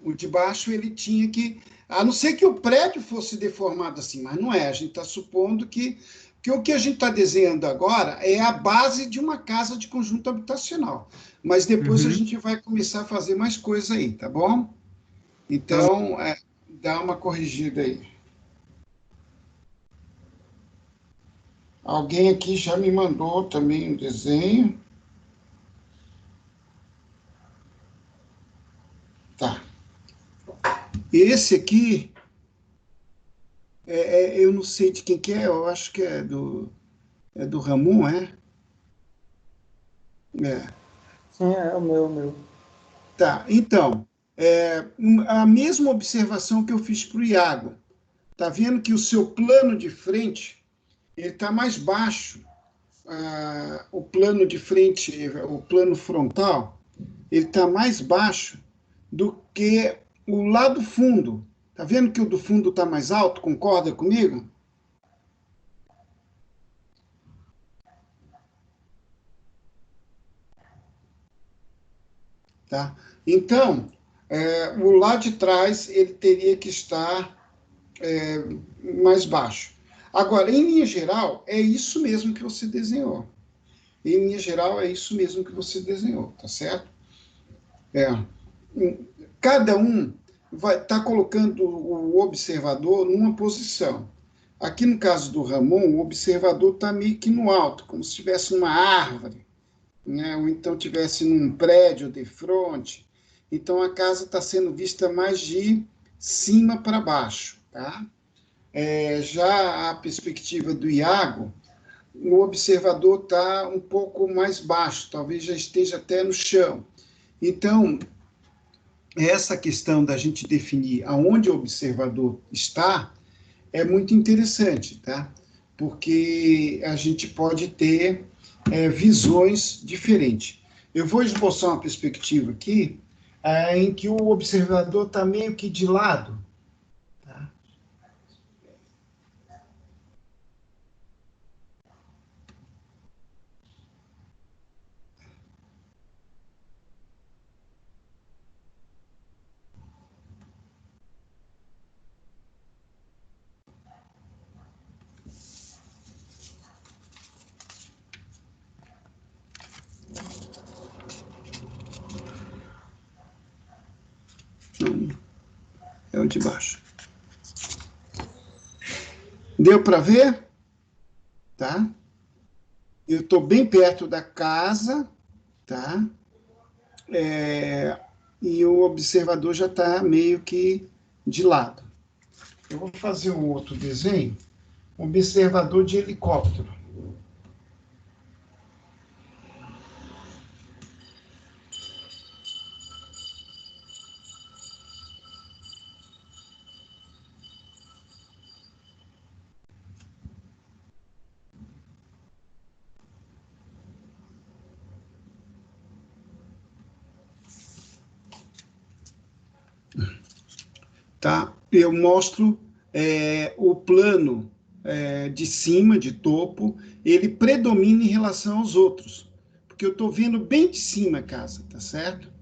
O de baixo ele tinha que. A não ser que o prédio fosse deformado assim, mas não é. A gente está supondo que o que a gente está desenhando agora é a base de uma casa de conjunto habitacional. Mas depois a Uhum, gente vai começar a fazer mais coisa aí, tá bom? tá bom. Então, dá uma corrigida aí. Alguém aqui já me mandou também um desenho. Tá. Esse aqui, eu não sei de quem que é, eu acho que é do Ramon, é? É. Sim, é o meu. Tá, então, a mesma observação que eu fiz para o Iago. Tá vendo que o seu plano de frente, ele está mais baixo. O plano de frente, o plano frontal, ele está mais baixo do que o lado fundo. Tá vendo que o do fundo está mais alto? Concorda comigo? Tá? Então, o lado de trás ele teria que estar é, mais baixo. Agora, em linha geral, é isso mesmo que você desenhou. Em linha geral, é isso mesmo que você desenhou, tá certo? É. Cada um vai estar colocando o observador numa posição. Aqui no caso do Ramon, o observador está meio que no alto, como se estivesse numa árvore, né? Ou então estivesse num prédio de frente. Então a casa está sendo vista mais de cima para baixo, tá? Já a perspectiva do Iago, o observador está um pouco mais baixo, talvez já esteja até no chão. Então, essa questão da gente definir aonde o observador está é muito interessante, tá? Porque a gente pode ter visões diferentes. Eu vou esboçar uma perspectiva aqui em que o observador está meio que de lado, tá? Não, é o de baixo. Deu para ver? Tá? Eu estou bem perto da casa, tá? E o observador já está meio que de lado. Eu vou fazer um outro desenho, observador de helicóptero. tá? Eu mostro o plano de cima, de topo, ele predomina em relação aos outros, porque eu estou vendo bem de cima a casa, tá certo?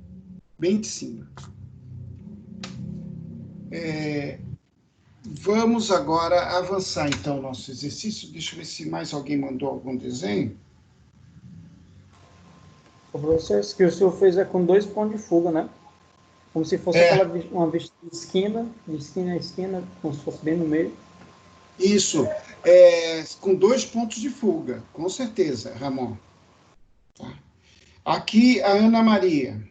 Bem de cima. Vamos agora avançar, então, nosso exercício. Deixa eu ver se mais alguém mandou algum desenho. O professor, esse que o senhor fez é com 2 pontos de fuga, né? Como se fosse uma vista de esquina a esquina, como se fosse bem no meio. Isso, com 2 pontos de fuga, com certeza, Ramon. Tá. Aqui, a Ana Maria.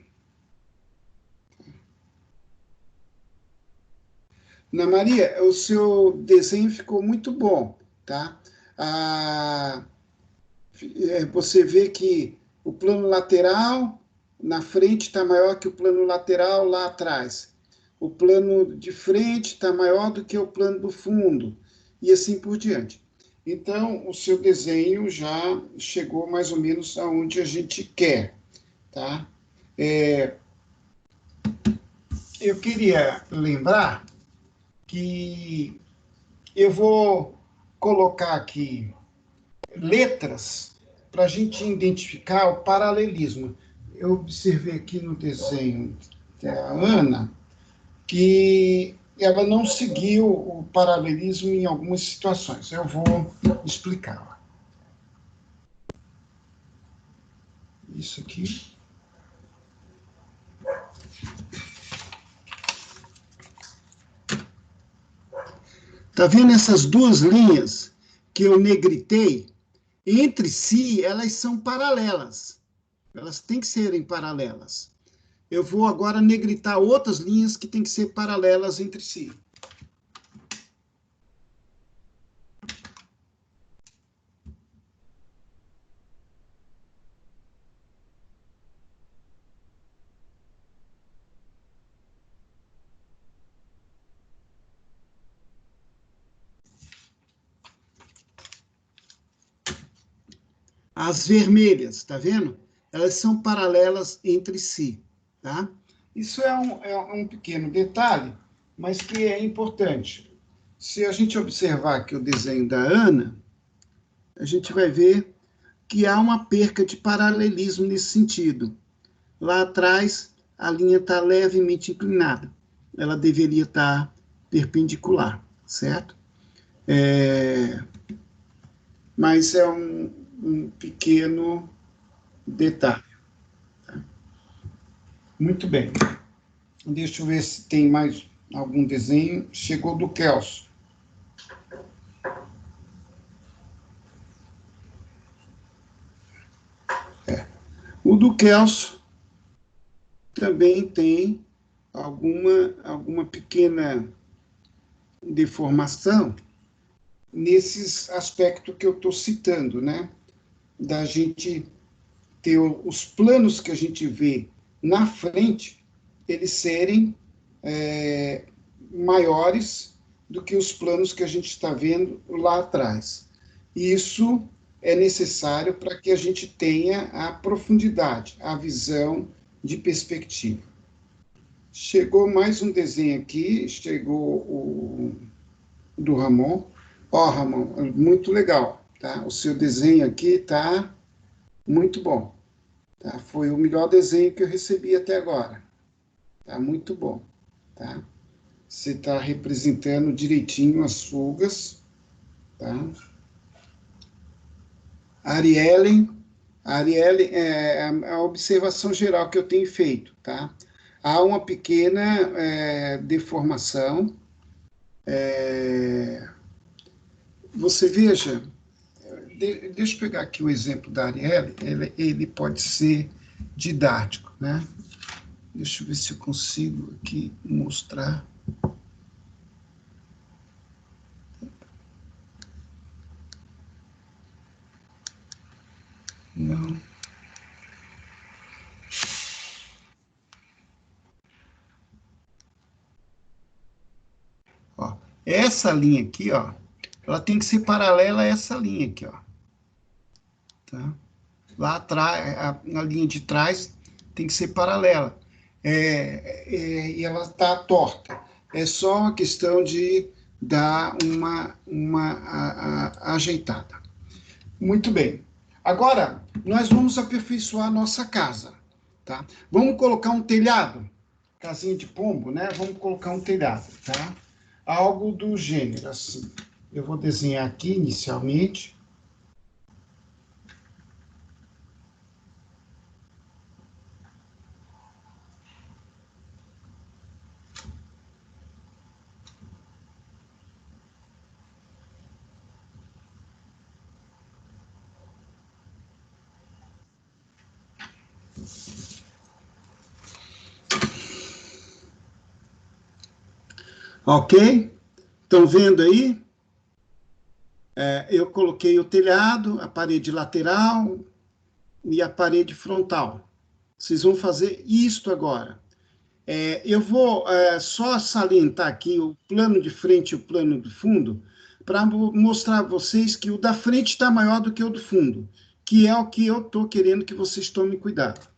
Ana Maria, o seu desenho ficou muito bom, tá? Você vê que o plano lateral na frente está maior que o plano lateral lá atrás. O plano de frente está maior do que o plano do fundo, e assim por diante. Então, o seu desenho já chegou mais ou menos aonde a gente quer, tá? Eu queria lembrar que eu vou colocar aqui letras para a gente identificar o paralelismo. Eu observei aqui no desenho da Ana que ela não seguiu o paralelismo em algumas situações. Eu vou explicar. Isso aqui. Tá vendo essas 2 linhas que eu negritei? Entre si, elas são paralelas. Elas têm que serem paralelas. Eu vou agora negritar outras linhas que têm que ser paralelas entre si. As vermelhas, tá vendo? Elas são paralelas entre si, tá? Isso é um pequeno detalhe, mas que é importante. Se a gente observar aqui o desenho da Ana, a gente vai ver que há uma perca de paralelismo nesse sentido. Lá atrás, a linha está levemente inclinada. Ela deveria estar perpendicular, certo? Mas é um pequeno detalhe. Tá? Muito bem. Deixa eu ver se tem mais algum desenho. Chegou do Kelso. O do Kelso também tem alguma pequena deformação nesses aspectos que eu estou citando, né? Da gente ter os planos que a gente vê na frente, eles serem maiores do que os planos que a gente está vendo lá atrás. Isso é necessário para que a gente tenha a profundidade, a visão de perspectiva. Chegou mais um desenho aqui, chegou o do Ramon. Ó, Ramon, muito legal, tá? O seu desenho aqui tá muito bom. Tá? Foi o melhor desenho que eu recebi até agora. Tá muito bom, tá? Você está representando direitinho as fugas, tá? A Arielle é a observação geral que eu tenho feito, tá? Há uma pequena deformação. Você veja, deixa eu pegar aqui o exemplo da Arielle, ele pode ser didático, né? Deixa eu ver se eu consigo aqui mostrar. Não. Ó, essa linha aqui, ó, ela tem que ser paralela a essa linha aqui, ó. Tá? Lá atrás, a linha de trás tem que ser paralela. E ela está torta. é só uma questão de dar ajeitada. Muito bem. Agora, nós vamos aperfeiçoar a nossa casa, tá? Vamos colocar um telhado, casinha de pombo, né? Vamos colocar um telhado, tá? Algo do gênero, assim. Eu vou desenhar aqui inicialmente. Ok? Estão vendo aí? Eu coloquei o telhado, a parede lateral e a parede frontal. Vocês vão fazer isto agora. Eu vou só salientar aqui o plano de frente e o plano do fundo, para mostrar a vocês que o da frente está maior do que o do fundo, que é o que eu estou querendo que vocês tomem cuidado.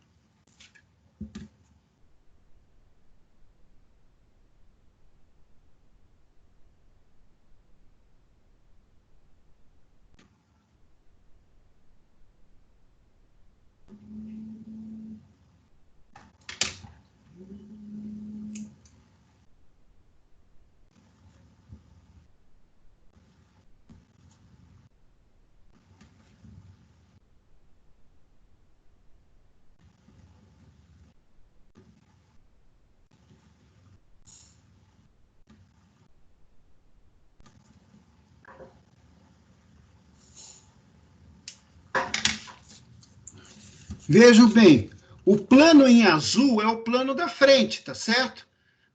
Vejam bem, o plano em azul é o plano da frente, tá certo?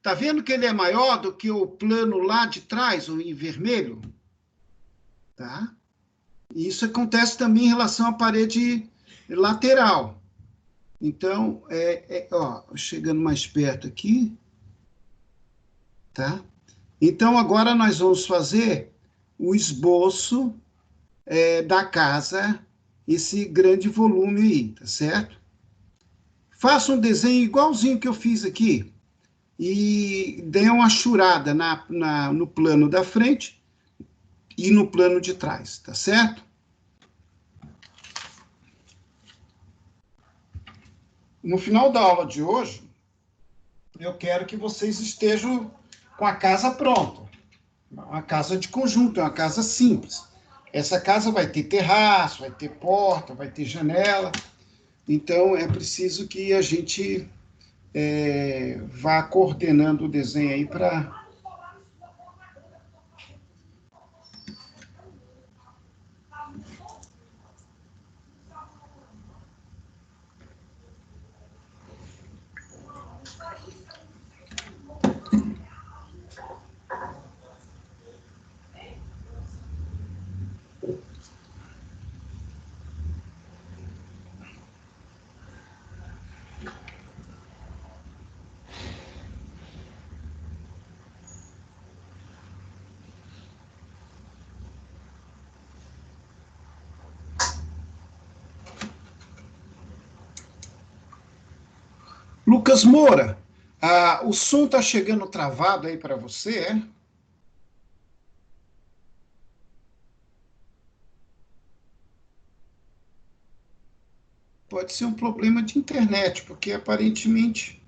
Tá vendo que ele é maior do que o plano lá de trás, o em vermelho? Tá? E isso acontece também em relação à parede lateral. Então, chegando mais perto aqui, tá? Então, agora nós vamos fazer o esboço da casa, esse grande volume aí, tá certo? Faça um desenho igualzinho que eu fiz aqui e dê uma achurada no plano da frente e no plano de trás, tá certo? No final da aula de hoje, eu quero que vocês estejam com a casa pronta. Uma casa de conjunto, uma casa simples. Essa casa vai ter terraço, vai ter porta, vai ter janela. Então, é preciso que a gente vá coordenando o desenho aí para... Lucas Moura, o som está chegando travado aí para você, é? Pode ser um problema de internet, porque aparentemente...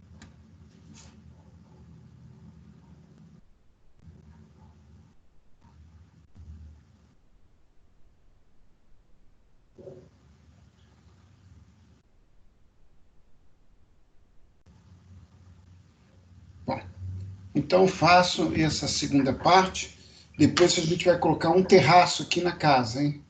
Bom, então faço essa segunda parte, depois a gente vai colocar um terraço aqui na casa, hein?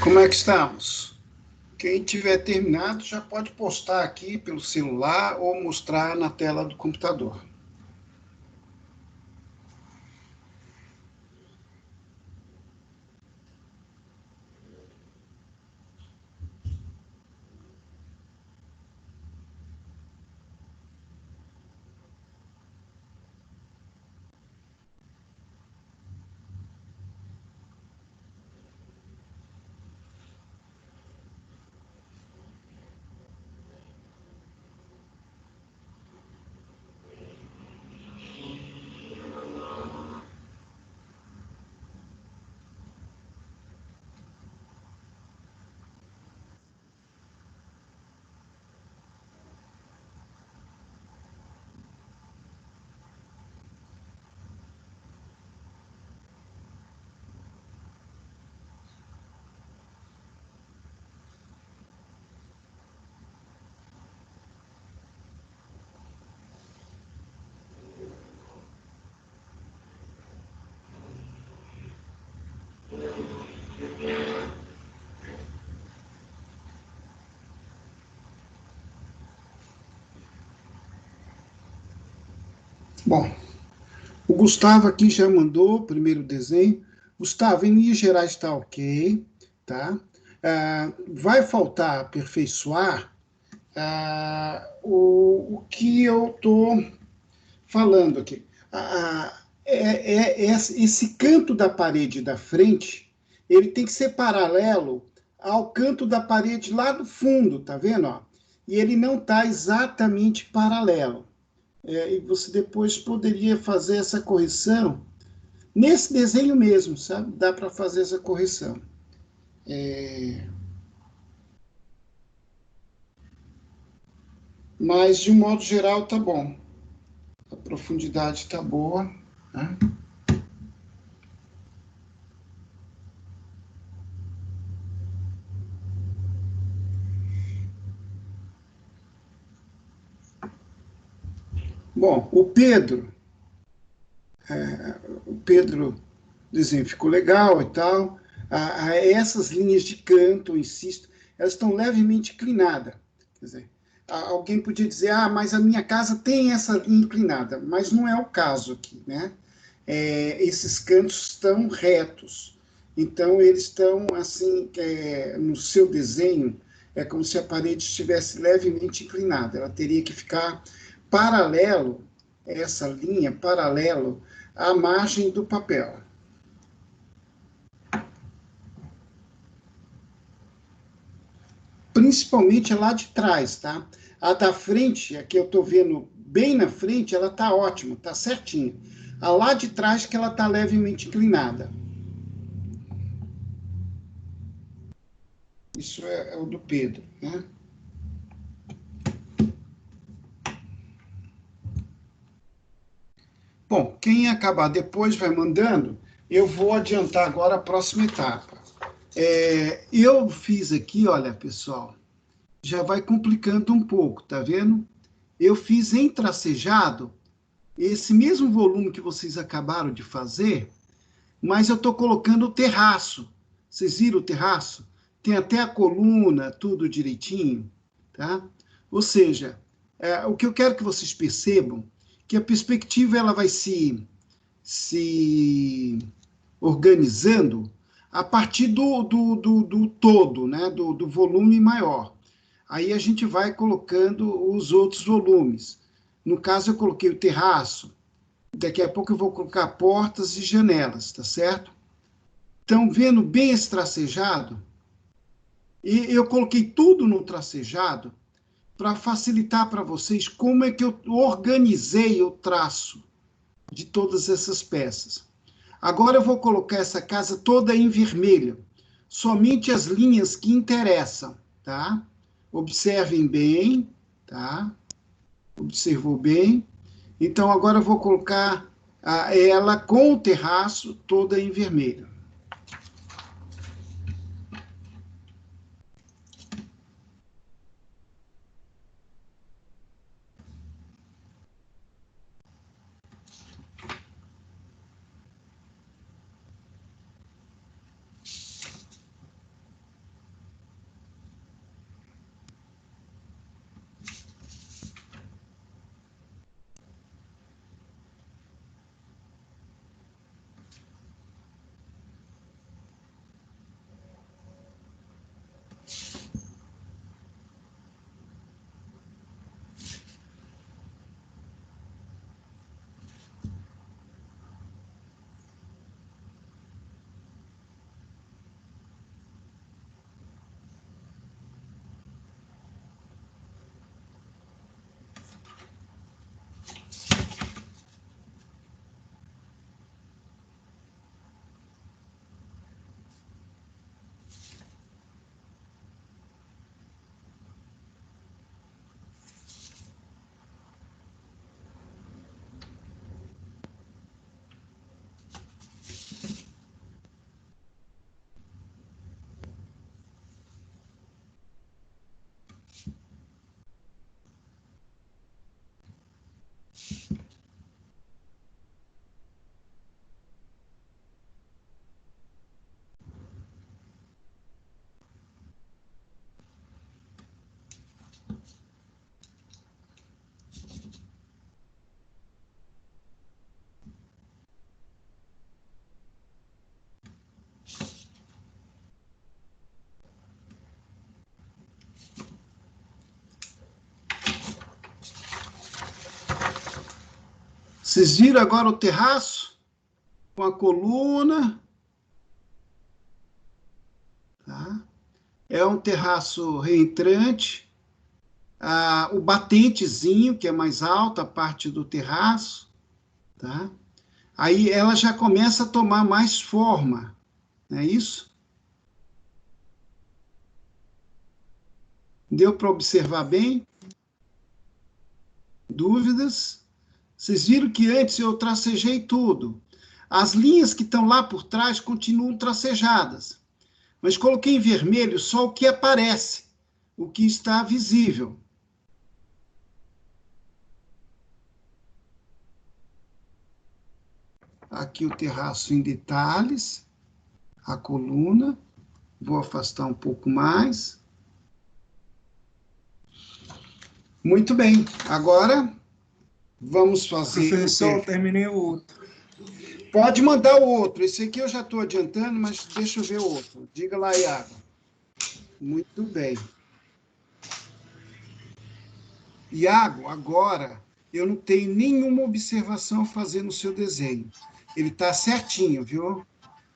Como é que estamos? Quem tiver terminado já pode postar aqui pelo celular ou mostrar na tela do computador. Bom, o Gustavo aqui já mandou o primeiro desenho. Gustavo, em linhas gerais está ok, tá? Vai faltar aperfeiçoar o que eu estou falando aqui. Esse canto da parede da frente, ele tem que ser paralelo ao canto da parede lá do fundo, tá vendo? Ó? E ele não está exatamente paralelo. E você depois poderia fazer essa correção nesse desenho mesmo, sabe? Dá para fazer essa correção. Mas, de um modo geral, tá bom. A profundidade tá boa, né? Bom, o Pedro desenho ficou legal e tal. Essas linhas de canto, eu insisto, elas estão levemente inclinadas. Quer dizer, alguém podia dizer, mas a minha casa tem essa linha inclinada, mas não é o caso aqui, né? Esses cantos estão retos. Então, eles estão, assim, no seu desenho, é como se a parede estivesse levemente inclinada. Ela teria que ficar paralelo, essa linha, paralelo à margem do papel. Principalmente a lá de trás, tá? A da frente, a que eu estou vendo bem na frente, ela está ótima, está certinha. A lá de trás que ela está levemente inclinada. Isso é o do Pedro, né? Bom, quem acabar depois vai mandando, eu vou adiantar agora a próxima etapa. Eu fiz aqui, olha, pessoal, já vai complicando um pouco, tá vendo? Eu fiz em tracejado esse mesmo volume que vocês acabaram de fazer, mas eu estou colocando o terraço. Vocês viram o terraço? Tem até a coluna, tudo direitinho, tá? Ou seja, o que eu quero que vocês percebam, que a perspectiva ela vai se organizando a partir do todo, né? do volume maior. Aí a gente vai colocando os outros volumes. No caso, eu coloquei o terraço. Daqui a pouco eu vou colocar portas e janelas, tá certo? Então, vendo bem esse tracejado, e eu coloquei tudo no tracejado para facilitar para vocês como é que eu organizei o traço de todas essas peças. Agora eu vou colocar essa casa toda em vermelho, somente as linhas que interessam, tá? Observem bem, tá? Observou bem. Então, agora eu vou colocar ela com o terraço toda em vermelho. Vocês viram agora o terraço? Com a coluna. Tá? É um terraço reentrante. O batentezinho, que é mais alto, a parte do terraço. Tá? Aí ela já começa a tomar mais forma. Não é isso? Deu para observar bem? Dúvidas? Vocês viram que antes eu tracejei tudo. As linhas que estão lá por trás continuam tracejadas. Mas coloquei em vermelho só o que aparece, o que está visível. Aqui o terraço em detalhes, a coluna. Vou afastar um pouco mais. Muito bem. Agora, vamos fazer... Professor, terminei o outro. Pode mandar o outro. Esse aqui eu já estou adiantando, mas deixa eu ver o outro. Diga lá, Iago. Muito bem. Iago, agora eu não tenho nenhuma observação a fazer no seu desenho. Ele está certinho, viu?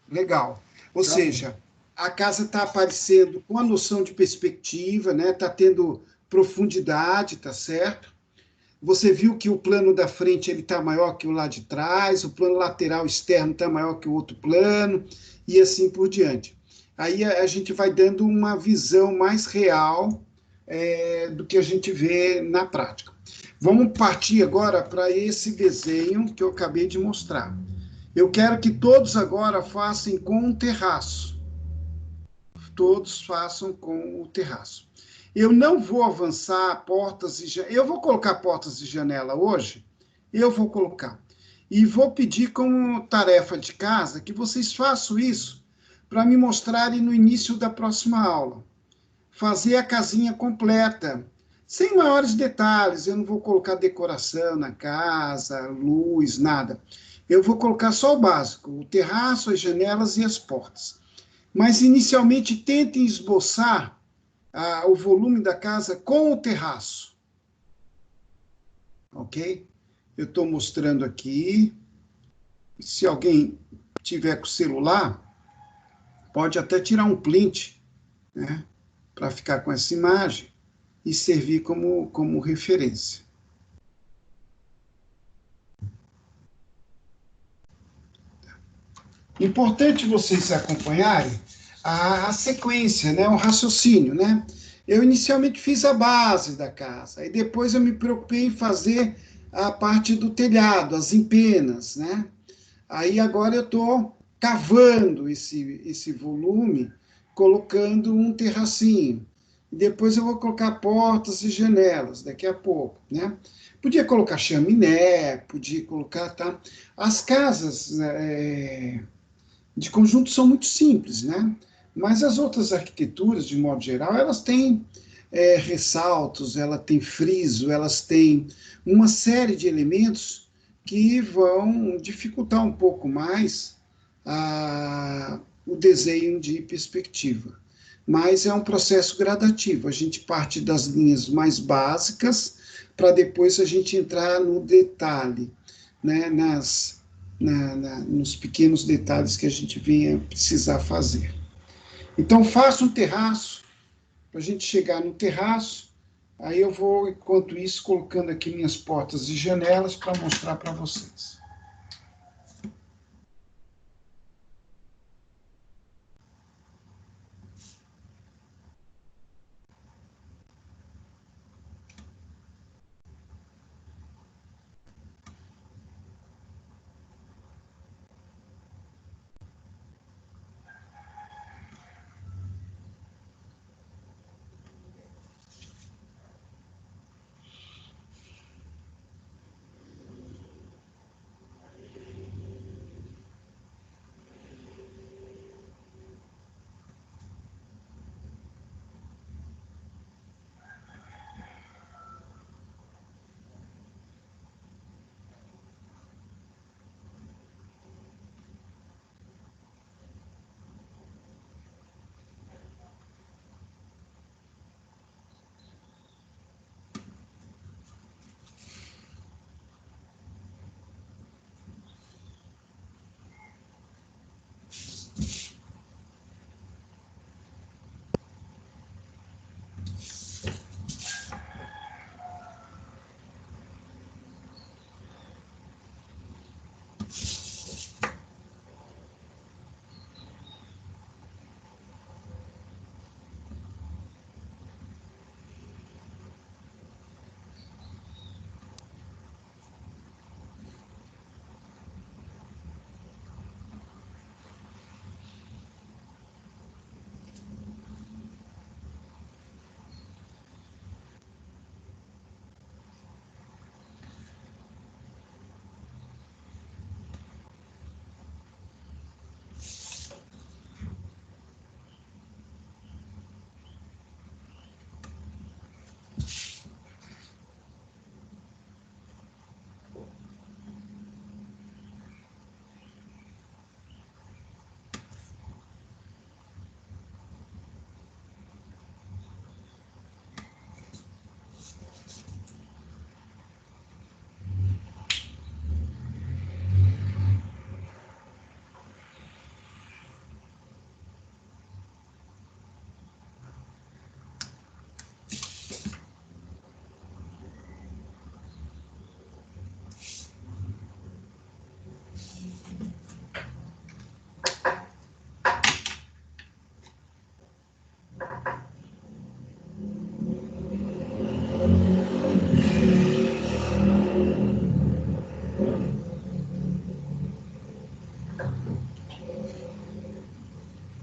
Legal. Ou seja, a casa está aparecendo com a noção de perspectiva, né? Está tendo profundidade, tá certo? Você viu que o plano da frente ele está maior que o lá de trás, o plano lateral externo está maior que o outro plano, e assim por diante. Aí a gente vai dando uma visão mais real do que a gente vê na prática. Vamos partir agora para esse desenho que eu acabei de mostrar. Eu quero que todos agora façam com um terraço. Todos façam com o terraço. Eu não vou avançar portas e janelas. Eu vou colocar portas e janela hoje. Eu vou colocar. E vou pedir como tarefa de casa que vocês façam isso para me mostrarem no início da próxima aula. Fazer a casinha completa, sem maiores detalhes. Eu não vou colocar decoração na casa, luz, nada. Eu vou colocar só o básico, o terraço, as janelas e as portas. Mas, inicialmente, tentem esboçar o volume da casa com o terraço. Ok? Eu estou mostrando aqui. Se alguém tiver com o celular, pode até tirar um print, né, para ficar com essa imagem e servir como referência. Importante vocês acompanharem a sequência, né, o raciocínio, né? Eu inicialmente fiz a base da casa, e depois eu me preocupei em fazer a parte do telhado, as empenas, né? Aí agora eu estou cavando esse volume, colocando um terracinho. Depois eu vou colocar portas e janelas, daqui a pouco, né? Podia colocar chaminé, podia colocar, tá? As casas de conjunto são muito simples, né? Mas as outras arquiteturas, de modo geral, elas têm ressaltos, elas têm friso, elas têm uma série de elementos que vão dificultar um pouco mais o desenho de perspectiva. Mas é um processo gradativo. A gente parte das linhas mais básicas para depois a gente entrar no detalhe, né, nos pequenos detalhes que a gente venha precisar fazer. Então, faça um terraço, para a gente chegar no terraço, aí eu vou, enquanto isso, colocando aqui minhas portas e janelas para mostrar para vocês.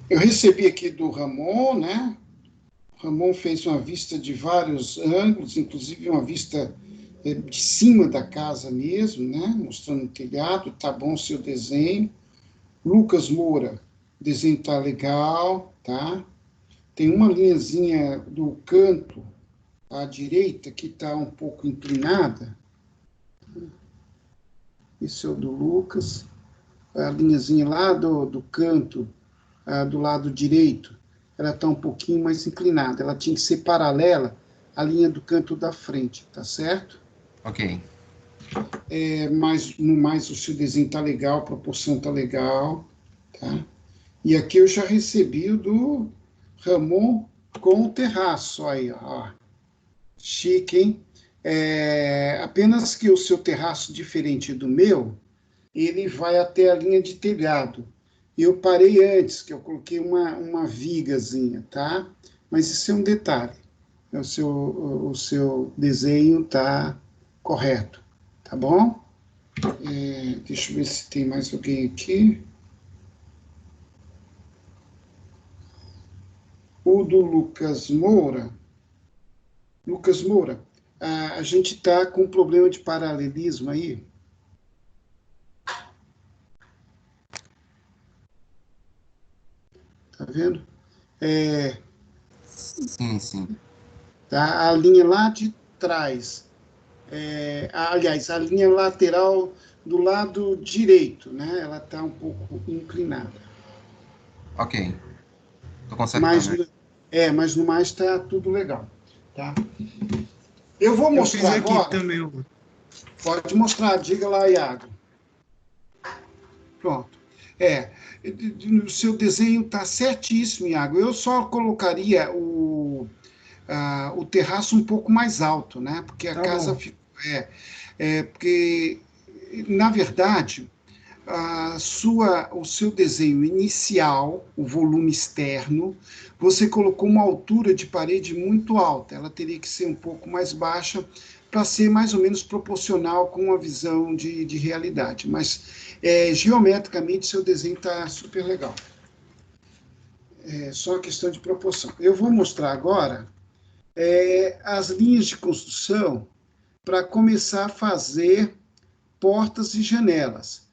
Eu recebi aqui do Ramon, né? O Ramon fez uma vista de vários ângulos, inclusive uma vista de cima da casa mesmo, né? Mostrando o telhado, tá bom o seu desenho. Lucas Moura, o desenho tá legal, tá? Tem uma linhazinha do canto à direita que tá um pouco inclinada. Esse é o do Lucas. A linhazinha lá do canto, do lado direito, ela está um pouquinho mais inclinada. Ela tinha que ser paralela à linha do canto da frente, tá certo? Ok. Mas no mais o seu desenho tá legal, a proporção tá legal, tá? E aqui eu já recebi o do Ramon com o terraço aí, ó. Chique, hein? Apenas que o seu terraço, diferente do meu, ele vai até a linha de telhado. Eu parei antes, que eu coloquei uma vigazinha, tá? Mas isso é um detalhe. O seu desenho tá correto, tá bom? Deixa eu ver se tem mais alguém aqui. O do Lucas Moura. Lucas Moura, a gente tá com um problema de paralelismo aí. Tá vendo? Sim. Tá? A linha lá de trás. Aliás, a linha lateral do lado direito, né? Ela está um pouco inclinada. Ok. Tô consertando. Mas no mais está tudo legal. Tá? Eu vou Eu mostrar fiz aqui agora. também. Pode mostrar, diga lá, Iago. Pronto. O seu desenho está certíssimo, Iago. Eu só colocaria o terraço um pouco mais alto, né? Porque a casa fica. Porque, na verdade, o seu desenho inicial, o volume externo, você colocou uma altura de parede muito alta. Ela teria que ser um pouco mais baixa para ser mais ou menos proporcional com a visão de realidade. Mas, geometricamente, seu desenho está super legal. É só uma questão de proporção. Eu vou mostrar agora as linhas de construção para começar a fazer portas e janelas.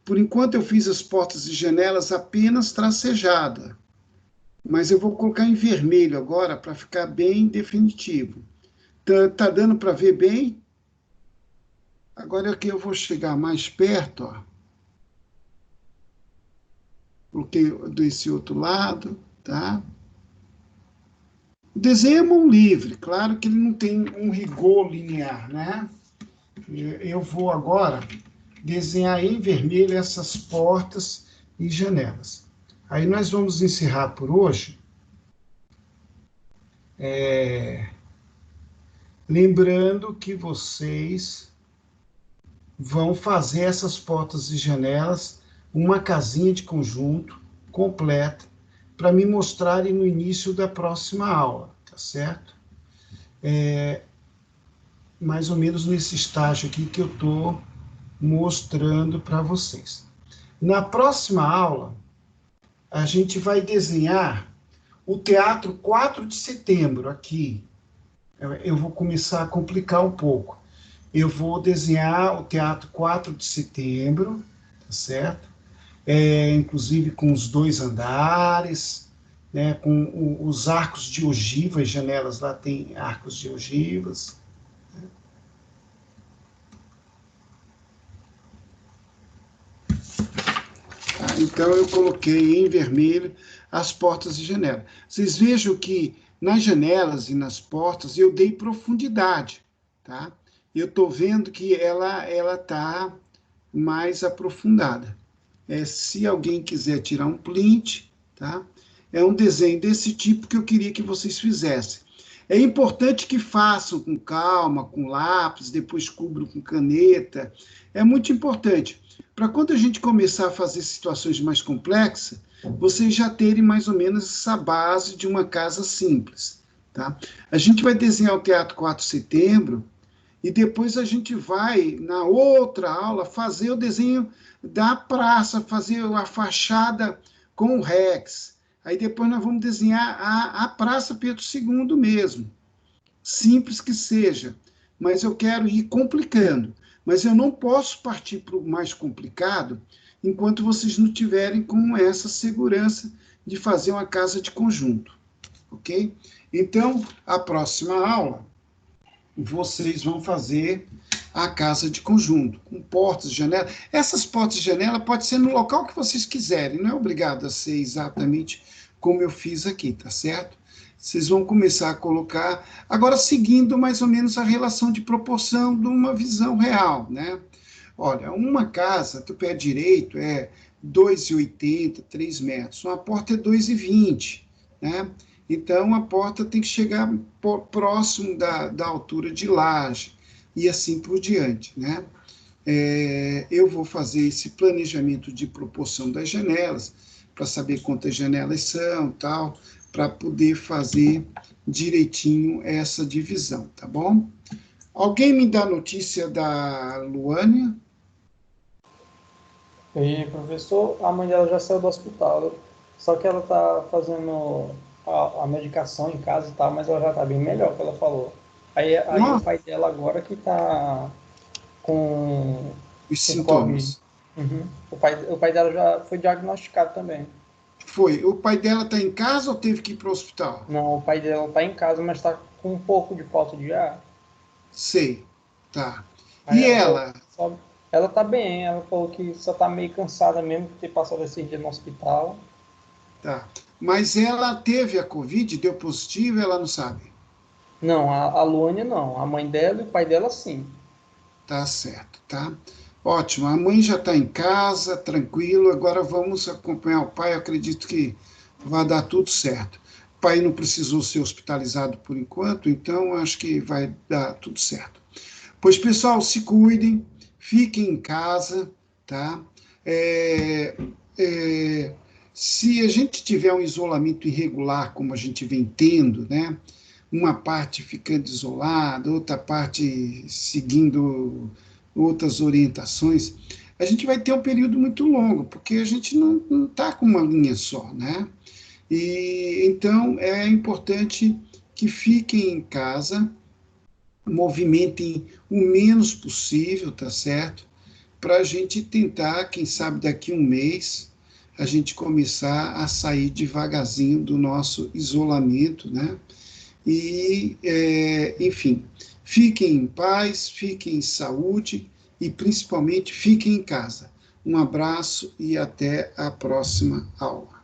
Por enquanto eu fiz as portas e janelas apenas tracejada, mas eu vou colocar em vermelho agora para ficar bem definitivo. Tá dando para ver bem? Agora aqui eu vou chegar mais perto, ó. Coloquei desse outro lado, tá? O desenho é mão livre, claro que ele não tem um rigor linear, né? Eu vou agora desenhar em vermelho essas portas e janelas. Aí nós vamos encerrar por hoje. Lembrando que vocês vão fazer essas portas e janelas, uma casinha de conjunto completa, para me mostrarem no início da próxima aula, tá certo? Mais ou menos nesse estágio aqui que eu estou mostrando para vocês. Na próxima aula, a gente vai desenhar o Teatro 4 de Setembro aqui. Eu vou começar a complicar um pouco. Eu vou desenhar o Teatro 4 de Setembro, tá certo? Inclusive com os 2 andares, né, com os arcos de ogiva, as janelas lá tem arcos de ogivas. Então, eu coloquei em vermelho as portas e janelas. Vocês vejam que nas janelas e nas portas eu dei profundidade, tá? Eu estou vendo que ela está mais aprofundada. Se alguém quiser tirar um print, tá? É um desenho desse tipo que eu queria que vocês fizessem. É importante que façam com calma, com lápis, depois cubram com caneta. É muito importante. Para quando a gente começar a fazer situações mais complexas, vocês já terem mais ou menos essa base de uma casa simples. Tá? A gente vai desenhar o Teatro 4 de Setembro e depois a gente vai, na outra aula, fazer o desenho da praça, fazer a fachada com o Rex, Aí depois nós vamos desenhar a Praça Pedro II mesmo. Simples que seja, mas eu quero ir complicando. Mas eu não posso partir para o mais complicado enquanto vocês não tiverem com essa segurança de fazer uma casa de conjunto, ok? Então, a próxima aula, vocês vão fazer a casa de conjunto, com portas, janelas. Essas portas e janela pode ser no local que vocês quiserem, não é obrigado a ser exatamente como eu fiz aqui, tá certo? Vocês vão começar a colocar, agora seguindo mais ou menos a relação de proporção de uma visão real, né? Olha, uma casa do pé direito é 2,80, 3 metros, uma porta é 2,20, né? Então, a porta tem que chegar próximo da altura de laje, e assim por diante, né? Eu vou fazer esse planejamento de proporção das janelas, para saber quantas janelas são, tal, para poder fazer direitinho essa divisão, tá bom? Alguém me dá notícia da Luânia? E, professor, a mãe dela já saiu do hospital, só que ela tá fazendo a medicação em casa e tal, mas ela já tá bem melhor, que ela falou. Aí o pai dela agora que tá com os sintomas. Uhum. O pai dela já foi diagnosticado também. Foi. O pai dela está em casa ou teve que ir para o hospital? Não, o pai dela está em casa, mas está com um pouco de falta de ar. Sei, tá. Aí E ela? Ela está bem, ela falou que só está meio cansada mesmo de ter passado esse dia no hospital. Tá. Mas ela teve a Covid, deu positivo, ela não sabe? Não, a Luânia não. A mãe dela e o pai dela sim. Tá certo, tá? Ótimo, a mãe já está em casa, tranquilo, agora vamos acompanhar o pai, eu acredito que vai dar tudo certo. O pai não precisou ser hospitalizado por enquanto, então acho que vai dar tudo certo. Pois, pessoal, se cuidem, fiquem em casa, tá? Se a gente tiver um isolamento irregular, como a gente vem tendo, né? Uma parte ficando isolada, outra parte seguindo outras orientações, a gente vai ter um período muito longo, porque a gente não está com uma linha só, né? E então é importante que fiquem em casa, movimentem o menos possível, tá certo? Para a gente tentar, quem sabe daqui a um mês, a gente começar a sair devagarzinho do nosso isolamento, né? E, enfim, fiquem em paz, fiquem em saúde e, principalmente, fiquem em casa. Um abraço e até a próxima aula.